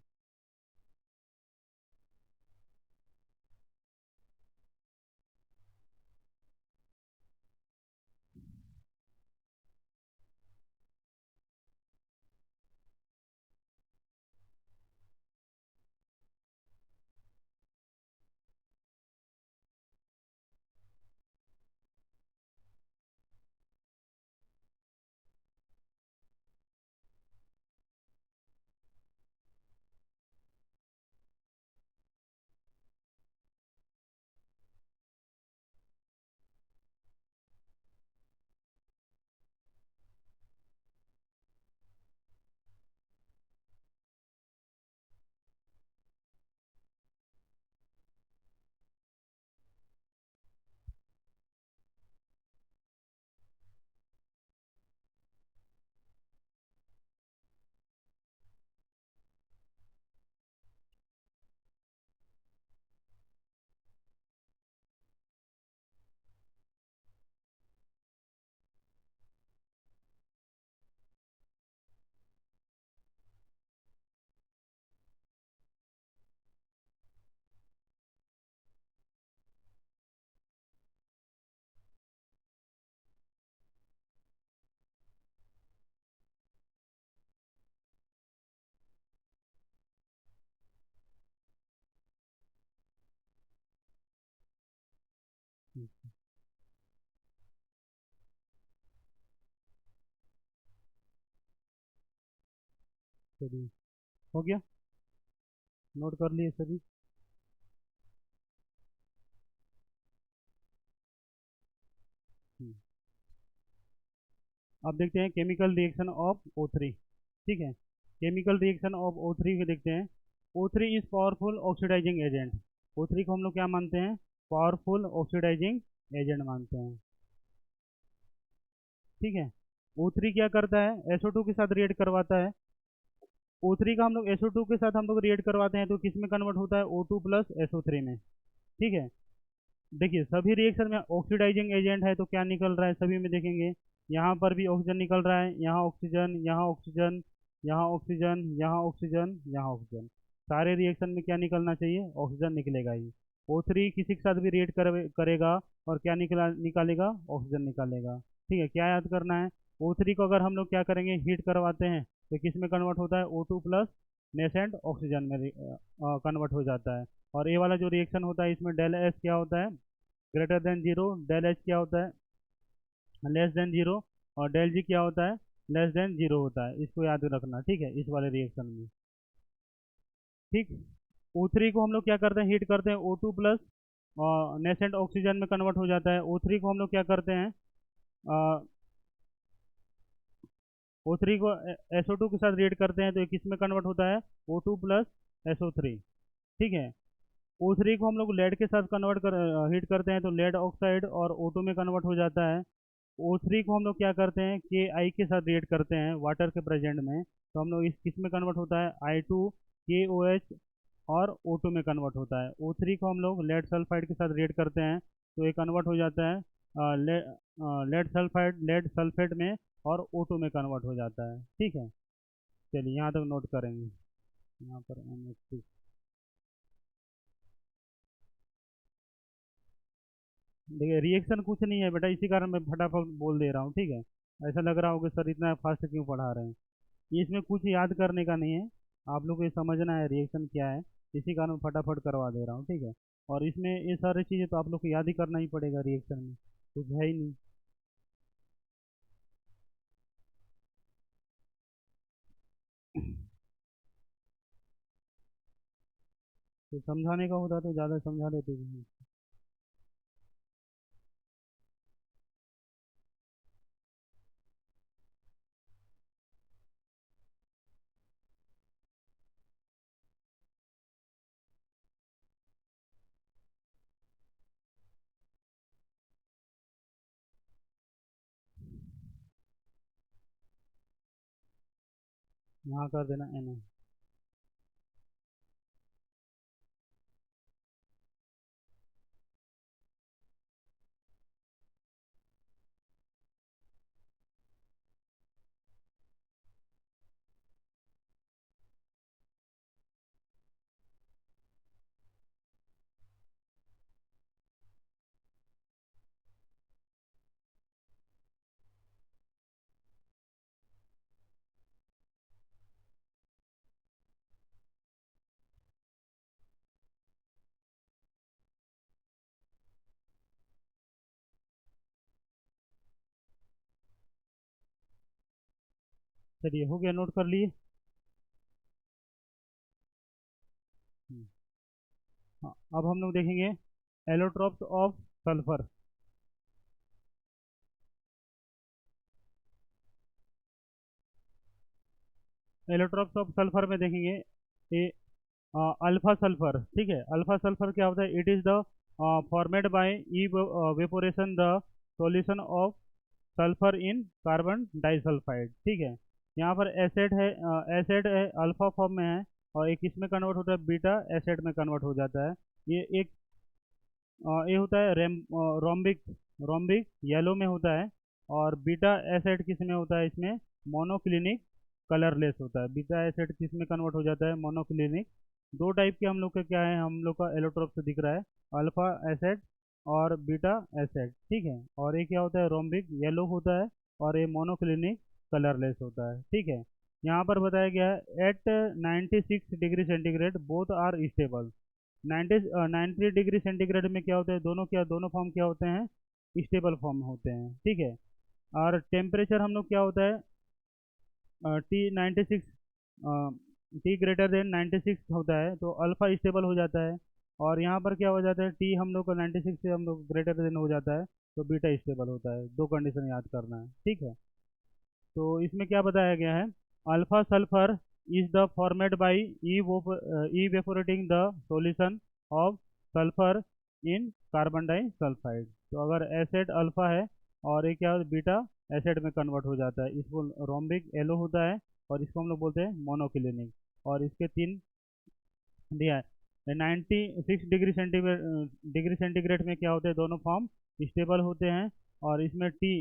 चलिए, हो गया, नोट कर लिए सभी। हम्म, अब देखते हैं केमिकल रिएक्शन ऑफ O3। ठीक है, केमिकल रिएक्शन ऑफ O3 के देखते हैं। O3 is powerful oxidising agent. O3 को हम लोग क्या मानते हैं, पावरफुल ऑक्सीडाइजिंग एजेंट मानते हैं। ठीक है, O3 क्या करता है, SO2 के साथ रिएक्ट करवाता है। O3 का हम लोग SO2 के साथ हम लोग रिएक्ट करवाते हैं तो किस में कन्वर्ट होता है, O2 प्लस SO3 में। ठीक है, देखिए सभी रिएक्शन में ऑक्सीडाइजिंग एजेंट है तो क्या निकल रहा है, सभी में देखेंगे, यहाँ पर भी ऑक्सीजन निकल रहा है, यहाँ ऑक्सीजन, यहाँ ऑक्सीजन, यहाँ ऑक्सीजन, यहाँ ऑक्सीजन, यहाँ ऑक्सीजन। सारे रिएक्शन में क्या निकलना चाहिए, ऑक्सीजन निकलेगा ही। O3 किसी के साथ भी रिएक्ट करेगा और क्या निकालेगा, ऑक्सीजन निकालेगा। ठीक है, क्या याद करना है, O3 को अगर हम लोग क्या करेंगे, हीट करवाते हैं तो किस में कन्वर्ट होता है, O2 प्लस नेसेंट ऑक्सीजन में कन्वर्ट हो जाता है। और ये वाला जो रिएक्शन होता है इसमें डेल एस क्या होता है, greater than zero, del H क्या होता है, लेस देन जीरो, और डेल जी क्या होता है, लेस देन जीरो होता है। इसको याद रखना, ठीक है, इस वाले रिएक्शन में। ठीक, O3 को हम लोग क्या करते हैं, हीट करते हैं O2 प्लस नेसेंट ऑक्सीजन में कन्वर्ट हो जाता है। O3 को हम लोग क्या करते हैं, O3 को SO2 के साथ रिएक्ट करते हैं तो ये किस में कन्वर्ट होता है, O2 प्लस SO3। ठीक है। O3 को हम लोग लेड के साथ कन्वर्ट कर हीट करते हैं तो लेड ऑक्साइड और O2 में कन्वर्ट हो जाता है। O3 को हम लोग क्या करते हैं, KI के साथ रिएक्ट करते हैं वाटर के प्रेजेंट में, तो हम लोग इस किस में कन्वर्ट होता है, I2 KOH और O2 में कन्वर्ट होता है। O3 को हम लोग लेड सल्फाइड के साथ रिएक्ट करते हैं तो ये कन्वर्ट हो जाता है लेड सल्फेट में और O2 में कन्वर्ट हो जाता है। ठीक है। चलिए यहाँ तक नोट करेंगे। यहाँ पर NH6। देखिए रिएक्शन कुछ नहीं है बेटा, इसी कारण मैं फटाफट बोल दे रहा हूँ। ठीक है। ऐसा लग रहा होगा सर इतना फास्ट क्यों पढ़ा रहे हैं, ये इसमें कुछ याद करने का नहीं है, आप लोग को ये समझना है रिएक्शन क्या है, इसी कारण मैं फटाफट करवा दे रहा हूँ। ठीक है। और इसमें ये सारी चीज़ें तो आप लोग को याद ही करना ही पड़ेगा, रिएक्शन में कुछ है ही नहीं। तो समझाने का होता तो ज़्यादा समझा देते थे। यहाँ कर देना Na। चलिए हो गया, नोट कर लिए। हम्म, हाँ अब हम लोग देखेंगे allotropes of sulphur. Allotropes of sulphur में देखेंगे ये अल्फा सल्फर। ठीक है। अल्फा सल्फर क्या होता है, it is the formed by evaporation the solution of sulphur in carbon disulphide. ठीक है। यहाँ पर एसिड है, एसिड है अल्फा फॉर्म में है, और एक इसमें कन्वर्ट होता है बीटा एसिड में कन्वर्ट हो जाता है। ये एक ये होता है रोम्बिक, रोम्बिक येलो में होता है। और बीटा एसिड किस में होता है, इसमें मोनोक्लिनिक कलरलेस होता है। बीटा एसिड किस में कन्वर्ट हो जाता है, मोनोक्लिनिक। दो टाइप के हम लोग का क्या है, हम लोग का एलोट्रोप से दिख रहा है, अल्फा एसिड और बीटा एसिड। ठीक है। और ये क्या होता है, रोम्बिक येलो होता है, और ये मोनोक्लिनिक कलरलेस होता है। ठीक है। यहाँ पर बताया गया है at 96 degree centigrade both are stable. 90 degree centigrade में क्या होता है, दोनों क्या, दोनों फॉर्म क्या होते हैं, स्टेबल फॉर्म होते हैं। ठीक है। और टेम्परेचर हम लोग क्या होता है, T96, टी ग्रेटर देन 96 होता है तो अल्फा स्टेबल हो जाता है। और यहाँ पर क्या हो जाता है, टी हम लोग का 96 से हम लोग ग्रेटर देन हो जाता है तो बीटा स्टेबल होता है। दो कंडीशन याद करना है। ठीक है। तो इसमें क्या बताया गया है, alpha sulphur is the formed by evaporating the solution of sulphur in carbon disulphide. तो अगर एसिड अल्फा है और ये क्या बीटा एसिड में कन्वर्ट हो जाता है, इसको रोम्बिक येलो होता है, और इसको हम लोग बोलते हैं मोनोक्लिनिक। और इसके तीन दिया है। 96 डिग्री सेंटीग्रेड में क्या होते हैं, दोनों फॉर्म स्टेबल होते हैं। और इसमें टी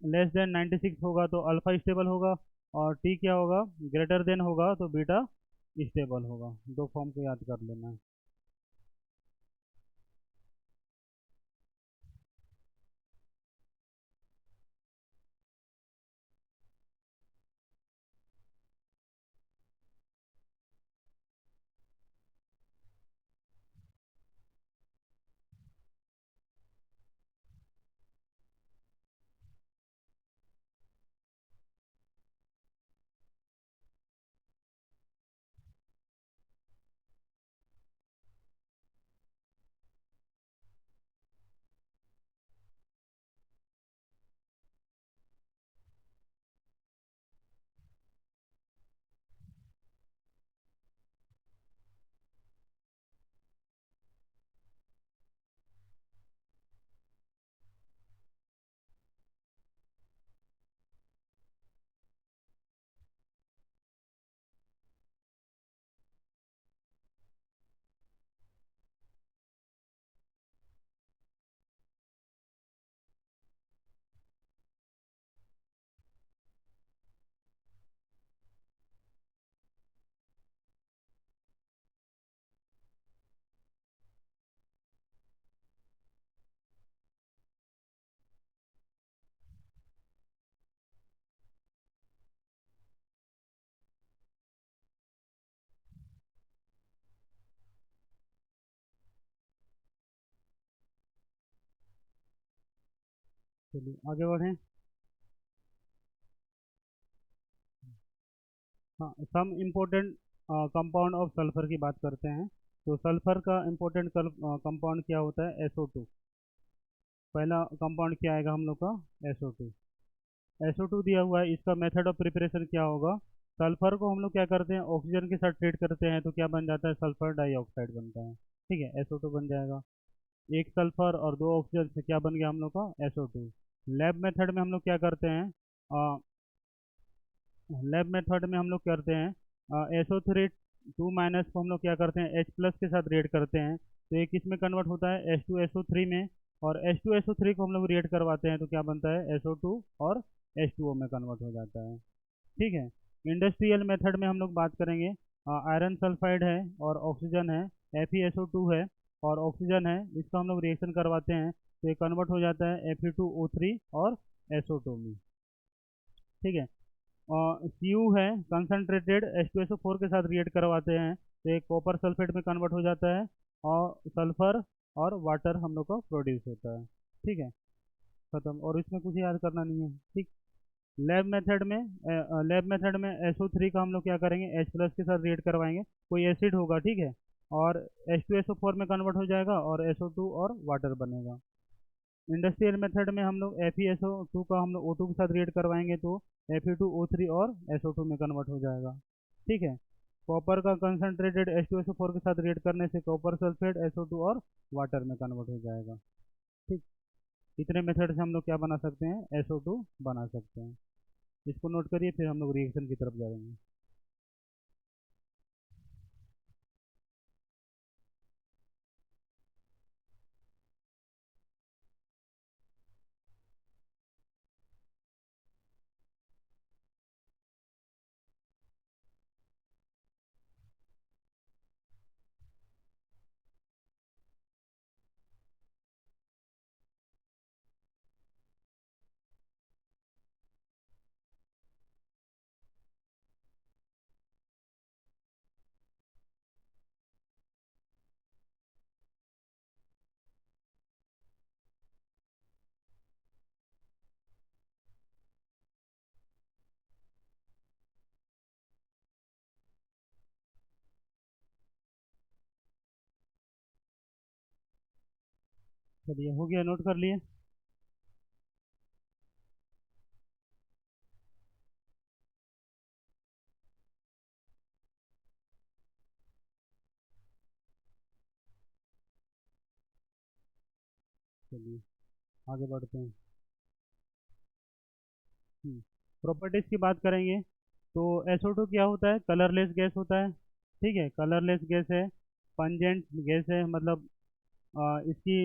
लेस देन 96 होगा तो अल्फा स्टेबल होगा, और टी क्या होगा, ग्रेटर देन होगा तो बीटा स्टेबल होगा। दो फॉर्म को याद कर लेना है। चलिए आगे बढ़ें। हाँ, some important compound of sulphur की बात करते हैं। तो सल्फर का इम्पोर्टेंट कंपाउंड क्या होता है? SO2। पहला कंपाउंड क्या आएगा हम लोग का? SO2। SO2 दिया हुआ है, इसका मेथड ऑफ प्रिपरेशन क्या होगा? सल्फर को हम लोग क्या करते हैं, ऑक्सीजन के साथ ट्रीट करते हैं, तो क्या बन जाता है? सल्फर डाइऑक्साइड बनता है। ठीक है, SO2 बन जाएगा। एक सल्फर और दो ऑक्सीजन से क्या बन गया हम लोग का? SO2। लैब मेथड में हम लोग क्या करते हैं? लैब मेथड में हम लोग करते हैं SO3 टू माइनस को हम लोग क्या करते हैं? H+ के साथ रिएक्ट करते हैं, तो ये किस में कन्वर्ट होता है? H2SO3 में। और H2SO3 को हम लोग रिएक्ट करवाते हैं तो क्या बनता है? SO2 और H2O में कन्वर्ट हो जाता है। ठीक है। इंडस्ट्रियल मेथड में हम लोग बात करेंगे, आयरन सल्फाइड है और ऑक्सीजन है, FeSO2 है और ऑक्सीजन है, इसका हम लोग रिएक्शन करवाते हैं तो ये कन्वर्ट हो जाता है Fe2O3 और SO2 में। ठीक है। Cu है कंसनट्रेटेड, H2SO4 के साथ रिएक्ट करवाते हैं तो एक कॉपर सल्फेट में कन्वर्ट हो जाता है और सल्फर और वाटर हम लोग का प्रोड्यूस होता है। ठीक है, खत्म। और इसमें कुछ याद करना नहीं है। ठीक। लैब मेथड में SO3 का हम लोग क्या करेंगे? H+ के साथ रिएक्ट करवाएंगे, कोई एसिड होगा, ठीक है, और H2SO4 में कन्वर्ट हो जाएगा और SO2 और वाटर बनेगा। इंडस्ट्रियल मेथड में हम लोग FeSO2 का हम लोग O2 के साथ रिएक्ट करवाएंगे तो Fe2O3 और SO2 में कन्वर्ट हो जाएगा। ठीक है। कॉपर का कंसनट्रेटेड H2SO4 के साथ रिएक्ट करने से कॉपर सल्फेट SO2 और वाटर में कन्वर्ट हो जाएगा। ठीक। इतने मेथड से हम लोग क्या बना सकते हैं? SO2 बना सकते हैं। इसको नोट करिए, फिर हम लोग रिएक्शन की तरफ जाएंगे। चलिए, हो गया, नोट कर लिए। चलिए आगे बढ़ते हैं। प्रॉपर्टीज की बात करेंगे तो SO2 क्या होता है? कलरलेस गैस होता है। ठीक है, कलरलेस गैस है, पंजेंट गैस है, मतलब इसकी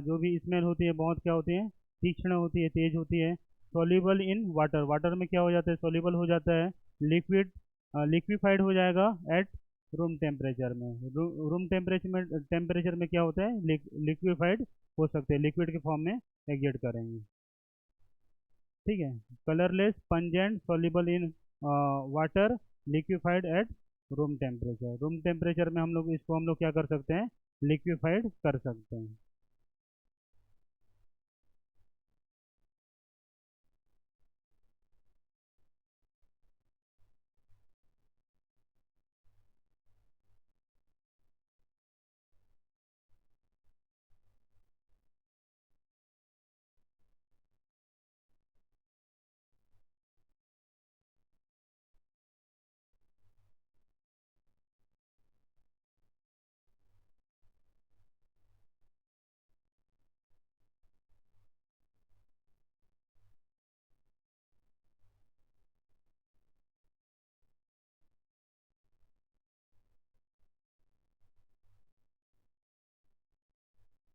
जो भी स्मेल होती है बहुत क्या होती है? तीक्ष्ण होती है, तेज होती है। सॉल्युबल इन वाटर, वाटर में क्या हो जाता है? सॉल्युबल हो जाता है। लिक्विड, लिक्विफाइड हो जाएगा एट रूम टेम्परेचर में। रूम टेम्परेचर में क्या होता है? लिक्विफाइड हो सकते हैं, लिक्विड के फॉर्म में एग्जिट करेंगे। ठीक है। Colourless, pungent, soluble in water, liquefied at room temperature. Room temperature में हम लोग इसको हम लोग क्या कर सकते हैं? लिक्विफाइड कर सकते हैं।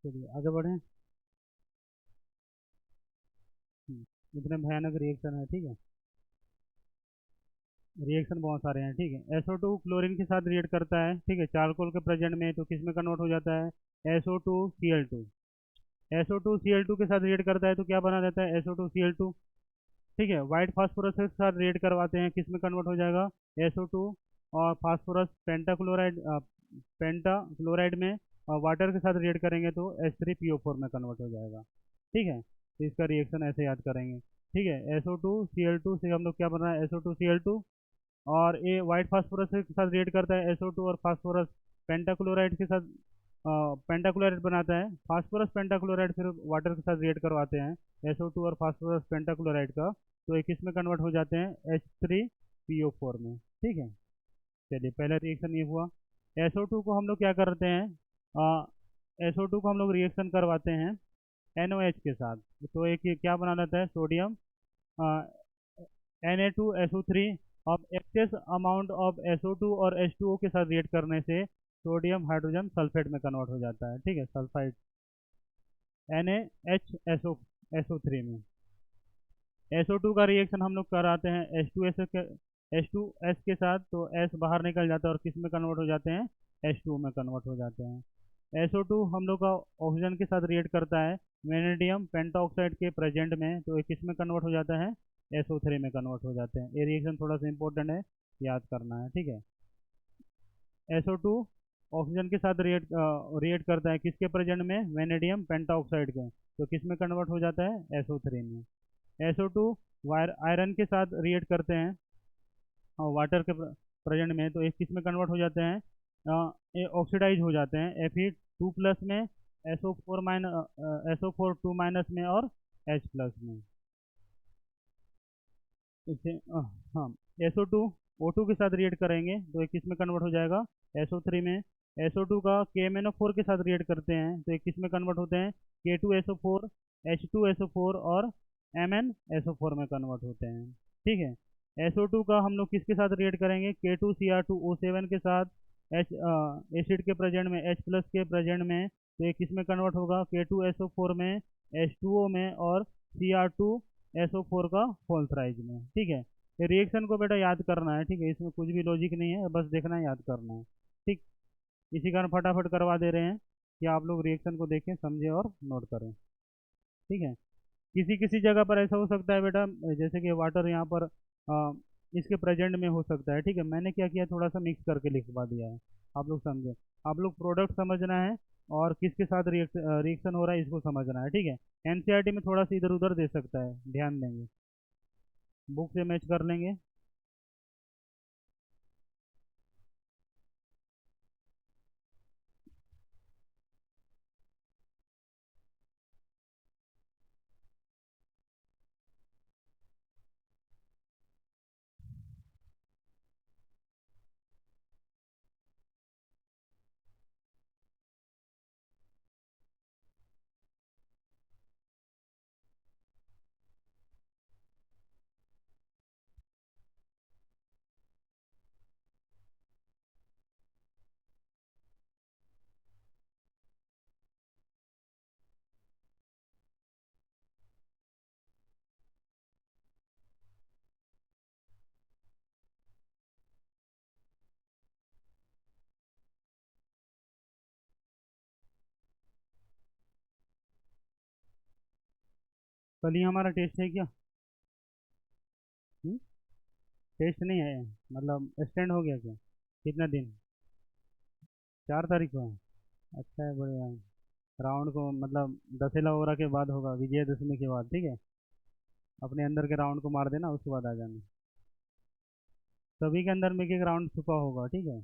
चलिए आगे बढ़ें। इतने भयानक रिएक्शन है, ठीक है। रिएक्शन बहुत सारे हैं, ठीक है। SO2 क्लोरीन के साथ रिएक्ट करता है, ठीक है, चारकोल के प्रेजेंट में, तो किस में कन्वर्ट हो जाता है? SO2Cl2। SO2Cl2 के साथ रिएक्ट करता है तो क्या बना देता है? SO2Cl2। ठीक है। वाइट फास्फोरस के साथ रिएक्ट करवाते हैं, किस में कन्वर्ट हो जाएगा? SO2 और फास्फोरस पेंटा क्लोराइड में, और वाटर के साथ रिएक्ट करेंगे तो H3PO4 में कन्वर्ट हो जाएगा। ठीक है। तो इसका रिएक्शन ऐसे याद करेंगे। ठीक है, SO2 Cl2 से हम लोग क्या बना है, SO2 Cl2, और ये वाइट फास्फोरस के साथ रिएक्ट करता है, SO2 और फास्फोरस पेंटाक्लोराइड के साथ पेंटाक्लोराइड बनाता है। फास्फोरस पेंटाक्लोराइड फिर वाटर के साथ रिएक्ट करवाते हैं SO2 और फास्फोरस पेंटाक्लोराइड का, तो ये किस में कन्वर्ट हो जाते हैं, H3PO4 में। ठीक है, चलिए पहला रिएक्शन ये हुआ। SO2 को हम लोग क्या करते हैं, SO2 को हम लोग रिएक्शन करवाते हैं NOH के साथ, तो एक ये क्या बना लेता है, सोडियम Na2SO3। अब एक्सेस अमाउंट ऑफ SO2 और H2O के साथ रिएक्ट करने से सोडियम हाइड्रोजन सल्फेट में कन्वर्ट हो जाता है। ठीक है, सल्फाइड NaHSO3 में। SO2 का रिएक्शन हम लोग कराते हैं H2S के साथ, तो S बाहर निकल जाता है और किस में कन्वर्ट हो जाते हैं, H2O में कन्वर्ट हो जाते हैं। SO2 हम लोग का ऑक्सीजन के साथ रिएक्ट करता है वेनेडियम पेंटाऑक्साइड के प्रेजेंट में, तो ये किस में कन्वर्ट हो जाता है, SO3 में कन्वर्ट हो जाते हैं। ये रिएक्शन थोड़ा सा इंपॉर्टेंट है, याद करना है। ठीक है, SO2 ऑक्सीजन के साथ रिएक्ट करता है किसके प्रेजेंट में, वेनेडियम पेंटाऑक्साइड के, तो किस में कन्वर्ट हो जाता है, SO3 में। SO2 आयरन के साथ रिएक्ट करते हैं और वाटर के प्रेजेंट में, तो एक किस में कन्वर्ट हो जाते हैं, ये ऑक्सीडाइज हो जाते हैं Fe2+ में, SO4 2- में और H+ में। इसे हाँ, SO2 O2 के साथ रिएक्ट करेंगे तो एक किस में कन्वर्ट हो जाएगा, SO3 में। SO2 का KMnO4 के साथ रिएक्ट करते हैं तो एक किस में कन्वर्ट होते हैं, K2SO4 H2SO4 और MnSO4 में कन्वर्ट होते हैं। ठीक है, SO2 का हम लोग किसके साथ रिएक्ट करेंगे, K2Cr2O7 के साथ, H एसिड के प्रेजेंट में, H+ के प्रेजेंट में, तो ये किस में कन्वर्ट होगा, K2SO4 में, H2O में और Cr2SO4 का होल थ्राइज में। ठीक है, ये रिएक्शन को बेटा याद करना है। ठीक है, इसमें कुछ भी लॉजिक नहीं है, बस देखना है, याद करना है। ठीक, इसी कारण फटाफट करवा दे रहे हैं कि आप लोग रिएक्शन को देखें, समझें और नोट करें। ठीक है, किसी किसी जगह पर ऐसा हो सकता है बेटा, जैसे कि वाटर यहाँ पर इसके प्रेजेंट में हो सकता है। ठीक है, मैंने क्या किया, थोड़ा सा मिक्स करके लिखवा दिया है, आप लोग समझे। आप लोग प्रोडक्ट समझना है और किसके साथ रिएक्शन हो रहा है इसको समझना है। ठीक है, एनसीईआरटी में थोड़ा सा इधर उधर दे सकता है, ध्यान देंगे, बुक से मैच कर लेंगे। कल ही हमारा टेस्ट है क्या, टेस्ट नहीं है, मतलब एक्सटेंड हो गया क्या, कितना दिन, 4 तारीख को है। अच्छा है, बढ़िया है। राउंड को मतलब दशहरा वगैरह के बाद होगा, विजयदशमी के बाद। ठीक है, अपने अंदर के राउंड को मार देना, उसके बाद आ जाना। सभी के अंदर में एक एक राउंड छुपा होगा। ठीक है,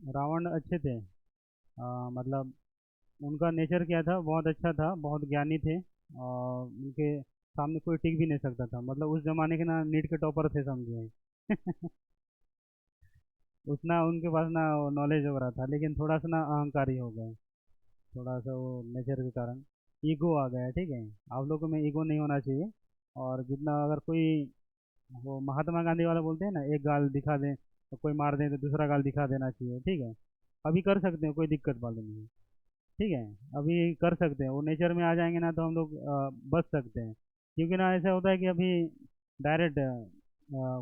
रावण अच्छे थे, मतलब उनका नेचर क्या था, बहुत अच्छा था, बहुत ज्ञानी थे, और उनके सामने कोई टिक भी नहीं सकता था, मतलब उस जमाने के ना नीट के टॉपर थे, समझे। उतना उनके पास ना नॉलेज वगैरह था, लेकिन थोड़ा सा ना अहंकारी हो गए, थोड़ा सा वो नेचर के कारण ईगो आ गया। ठीक है, आप लोगों में ईगो नहीं होना चाहिए, और जितना अगर कोई, वो महात्मा गांधी वाला बोलते हैं ना, एक गाल दिखा दें तो कोई मार दें तो दूसरा गाल दिखा देना चाहिए। ठीक है, अभी कर सकते हैं, कोई दिक्कत वाली नहीं है। ठीक है, अभी कर सकते हैं, वो नेचर में आ जाएंगे ना तो हम लोग बच सकते हैं, क्योंकि ना ऐसा होता है कि अभी डायरेक्ट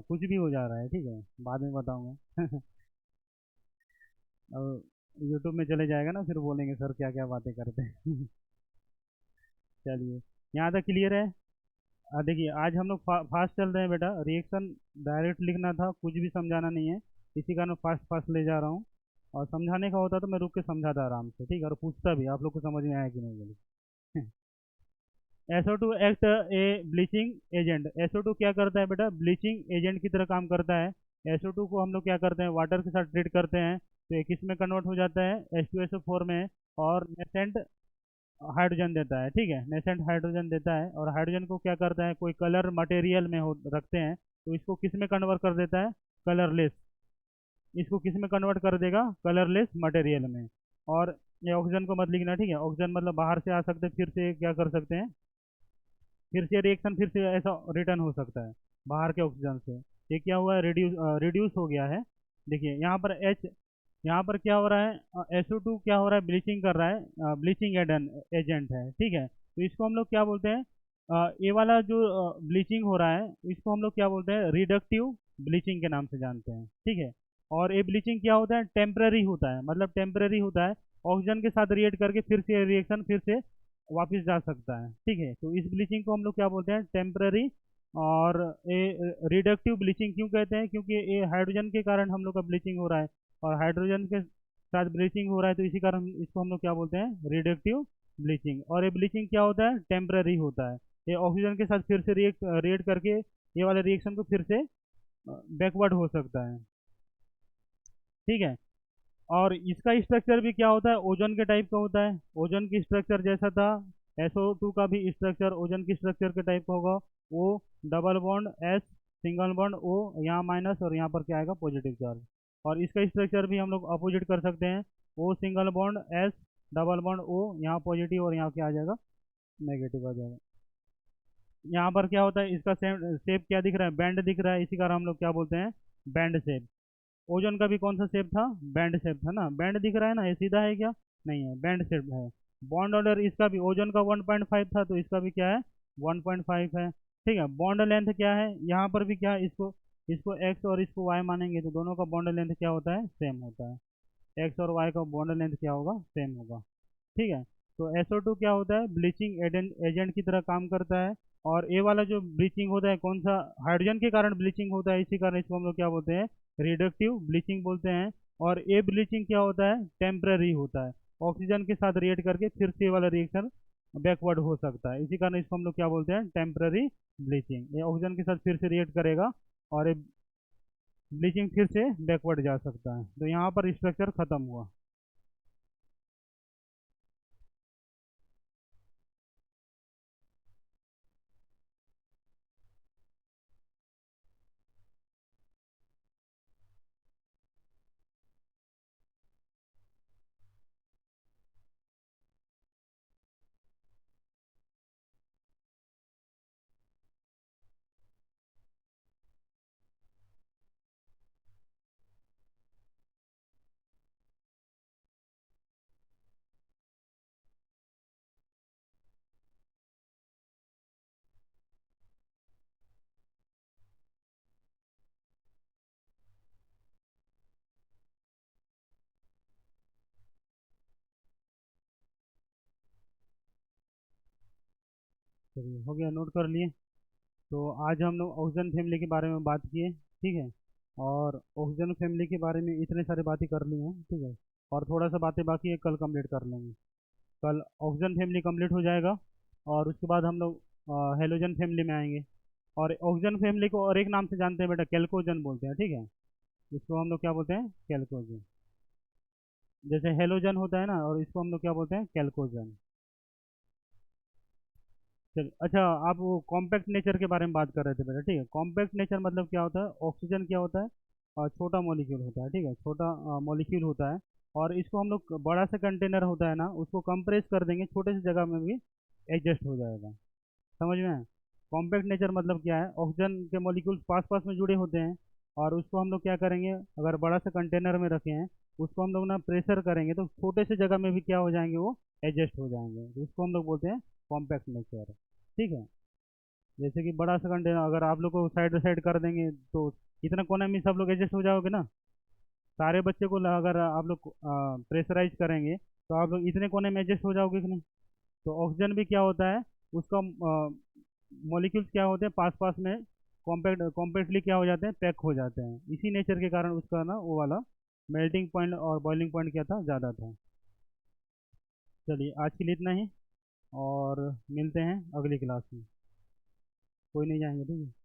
कुछ भी हो जा रहा है। ठीक है, बाद में बताऊंगा। अब यूट्यूब में चले जाएगा ना, फिर बोलेंगे सर क्या क्या बातें करते हैं। चलिए, यहाँ तक क्लियर है। देखिए, आज हम लोग फास्ट चल रहे हैं बेटा, रिएक्शन डायरेक्ट लिखना था, कुछ भी समझाना नहीं है, इसी कारण फास्ट फास्ट ले जा रहा हूँ। और समझाने का होता तो मैं रुक के समझाता आराम से, ठीक है, और पूछता भी आप लोग को समझ में आया कि नहीं बोले। SO2 एक्ट ए ब्लीचिंग एजेंट। SO2 क्या करता है बेटा, ब्लीचिंग एजेंट की तरह काम करता है। SO2 को हम लोग क्या करते हैं, वाटर के साथ ट्रीट करते हैं तो ये किस में कन्वर्ट हो जाता है, H2SO4 में, और नेसेंट हाइड्रोजन देता है, ठीक है, नेसेंट हाइड्रोजन देता है। और हाइड्रोजन को क्या करता है, कोई कलर मटेरियल में हो रखते हैं तो इसको किस में कन्वर्ट कर देता है, कलरलेस। इसको किस में कन्वर्ट कर देगा, कलरलेस मटेरियल में। और ये ऑक्सीजन को मत लिखना, ठीक है, ऑक्सीजन मतलब बाहर से आ सकते हैं, फिर से क्या कर सकते हैं, फिर से रिएक्शन फिर से ऐसा रिटर्न हो सकता है बाहर के ऑक्सीजन से। ये क्या हुआ है, रिड्यूस हो गया है। देखिए यहाँ पर एच, यहाँ पर क्या हो रहा है, SO2 क्या हो रहा है, ब्लीचिंग कर रहा है, ब्लीचिंग एजेंट है, ठीक है। तो इसको हम लोग क्या बोलते हैं, ये वाला जो ब्लीचिंग हो रहा है इसको हम लोग क्या बोलते हैं, रिडक्टिव ब्लीचिंग के नाम से जानते हैं, ठीक है। और ये ब्लीचिंग क्या होता है, टेम्पररी होता है, मतलब टेम्पररी होता है, ऑक्सीजन के साथ रिएक्ट करके फिर से रिएक्शन फिर से वापस जा सकता है, ठीक है। तो इस ब्लीचिंग को हम लोग क्या बोलते हैं, टेम्पररी। और ये रिडक्टिव ब्लीचिंग क्यों कहते हैं, क्योंकि ये हाइड्रोजन के कारण हम लोग का ब्लीचिंग हो रहा है, और हाइड्रोजन के साथ ब्लीचिंग हो रहा है तो इसी कारण इसको हम लोग क्या बोलते हैं, रिडक्टिव ब्लीचिंग। और ये ब्लीचिंग क्या होता है, टेम्पररी होता है। ये ऑक्सीजन के साथ फिर से रिएक्ट रिएक्ट करके ये वाले रिएक्शन को फिर से बैकवर्ड हो सकता है, ठीक है। और इसका स्ट्रक्चर भी क्या होता है, ओजोन के टाइप का होता है, ओजोन की स्ट्रक्चर जैसा था। SO2 का भी स्ट्रक्चर ओजोन की स्ट्रक्चर के टाइप का होगा। वो double bond S, single bond O, यहाँ माइनस और यहाँ पर क्या आएगा, पॉजिटिव चार्ज। और इसका स्ट्रक्चर भी हम लोग अपोजिट कर सकते हैं, O single bond S, double bond O, यहाँ पॉजिटिव और यहाँ क्या आ जाएगा, नेगेटिव आ जाएगा। यहाँ पर क्या होता है, इसका शेप क्या दिख रहा है, बैंड दिख रहा है, इसी कारण हम लोग क्या बोलते हैं, बैंड शेप। ओजोन का भी कौन सा शेप था, बैंड शेप था ना, बैंड दिख रहा है ना, ये सीधा है क्या, नहीं है, बैंड शेप है। बॉन्ड ऑर्डर इसका भी, ओजोन का 1.5 था तो इसका भी क्या है, 1.5 है, ठीक है। बॉन्ड लेंथ क्या है, यहाँ पर भी क्या है, इसको इसको एक्स और इसको वाई मानेंगे तो दोनों का बॉन्ड लेंथ क्या होता है, सेम होता है। एक्स और वाई का बॉन्ड लेंथ क्या होगा, सेम होगा, ठीक है। तो SO2 क्या होता है, ब्लीचिंग एजेंट की तरह काम करता है। और ये वाला जो ब्लीचिंग होता है कौन सा, हाइड्रोजन के कारण ब्लीचिंग होता है, इसी कारण इसको हम लोग क्या बोलते हैं, रिडक्टिव ब्लीचिंग बोलते हैं। और ये ब्लीचिंग क्या होता है, टेम्पररी होता है, ऑक्सीजन के साथ रिएक्ट करके फिर से ये वाला रिएक्शन बैकवर्ड हो सकता है, इसी कारण इसको हम लोग क्या बोलते हैं, टेम्पररी ब्लीचिंग। ये ऑक्सीजन के साथ फिर से रिएक्ट करेगा और ये ब्लीचिंग फिर से बैकवर्ड जा सकता है। तो यहाँ पर स्ट्रक्चर खत्म हुआ। चलिए हो गया, नोट कर लिए। तो आज हम लोग ऑक्सीजन फैमिली के बारे में बात किए, ठीक है। और ऑक्सीजन फैमिली के बारे में इतने सारे बातें कर ली हैं, ठीक है। और थोड़ा सा बातें बाकी है, कल कंप्लीट कर लेंगे। कल ऑक्सीजन फैमिली कंप्लीट हो जाएगा और उसके बाद हम लोग हेलोजन फैमिली में आएंगे। और ऑक्सीजन फैमिली को और एक नाम से जानते हैं बेटा, कैल्कोजन बोलते हैं, ठीक है। इसको हम लोग क्या बोलते हैं, कैल्कोजन। जैसे हेलोजन होता है ना, और इसको हम लोग क्या बोलते हैं, कैल्कोजन। चलिए अच्छा, आप वो कॉम्पैक्ट नेचर के बारे में बात कर रहे थे बेटा, ठीक है। कॉम्पैक्ट नेचर मतलब क्या होता है, ऑक्सीजन क्या होता है, छोटा मॉलिक्यूल होता है, ठीक है, छोटा मॉलिक्यूल होता है। और इसको हम लोग, बड़ा सा कंटेनर होता है ना, उसको कंप्रेस कर देंगे, छोटे से जगह में भी एडजस्ट हो जाएगा। समझ में आया? कॉम्पैक्ट नेचर मतलब क्या है, ऑक्सीजन के मॉलिक्यूल्स पास पास में जुड़े होते हैं, और उसको हम लोग क्या करेंगे, अगर बड़ा सा कंटेनर में रखे हैं, उसको हम लोग ना प्रेशर करेंगे तो छोटे से जगह में भी क्या हो जाएंगे, वो एडजस्ट हो जाएंगे, तो उसको हम लोग बोलते हैं कॉम्पैक्ट नेचर, ठीक है। जैसे कि बड़ा सा कंटेनर अगर आप लोग को साइड साइड कर देंगे तो इतना कोने में सब लोग एडजस्ट हो जाओगे ना। सारे बच्चे को अगर आप लोग प्रेशराइज करेंगे तो आप लोग इतने कोने में एडजस्ट हो जाओगे कि नहीं। तो ऑक्सीजन भी क्या होता है, उसका मॉलिक्यूल्स क्या होते हैं, पास पास में कॉम्पैक्टली क्या हो जाते हैं, पैक हो जाते हैं, इसी नेचर के कारण उसका ना वो वाला मेल्टिंग पॉइंट और बॉइलिंग पॉइंट क्या था, ज़्यादा था। चलिए आज के लिए इतना ही, और मिलते हैं अगली क्लास में। कोई नहीं जाएंगे, ठीक है।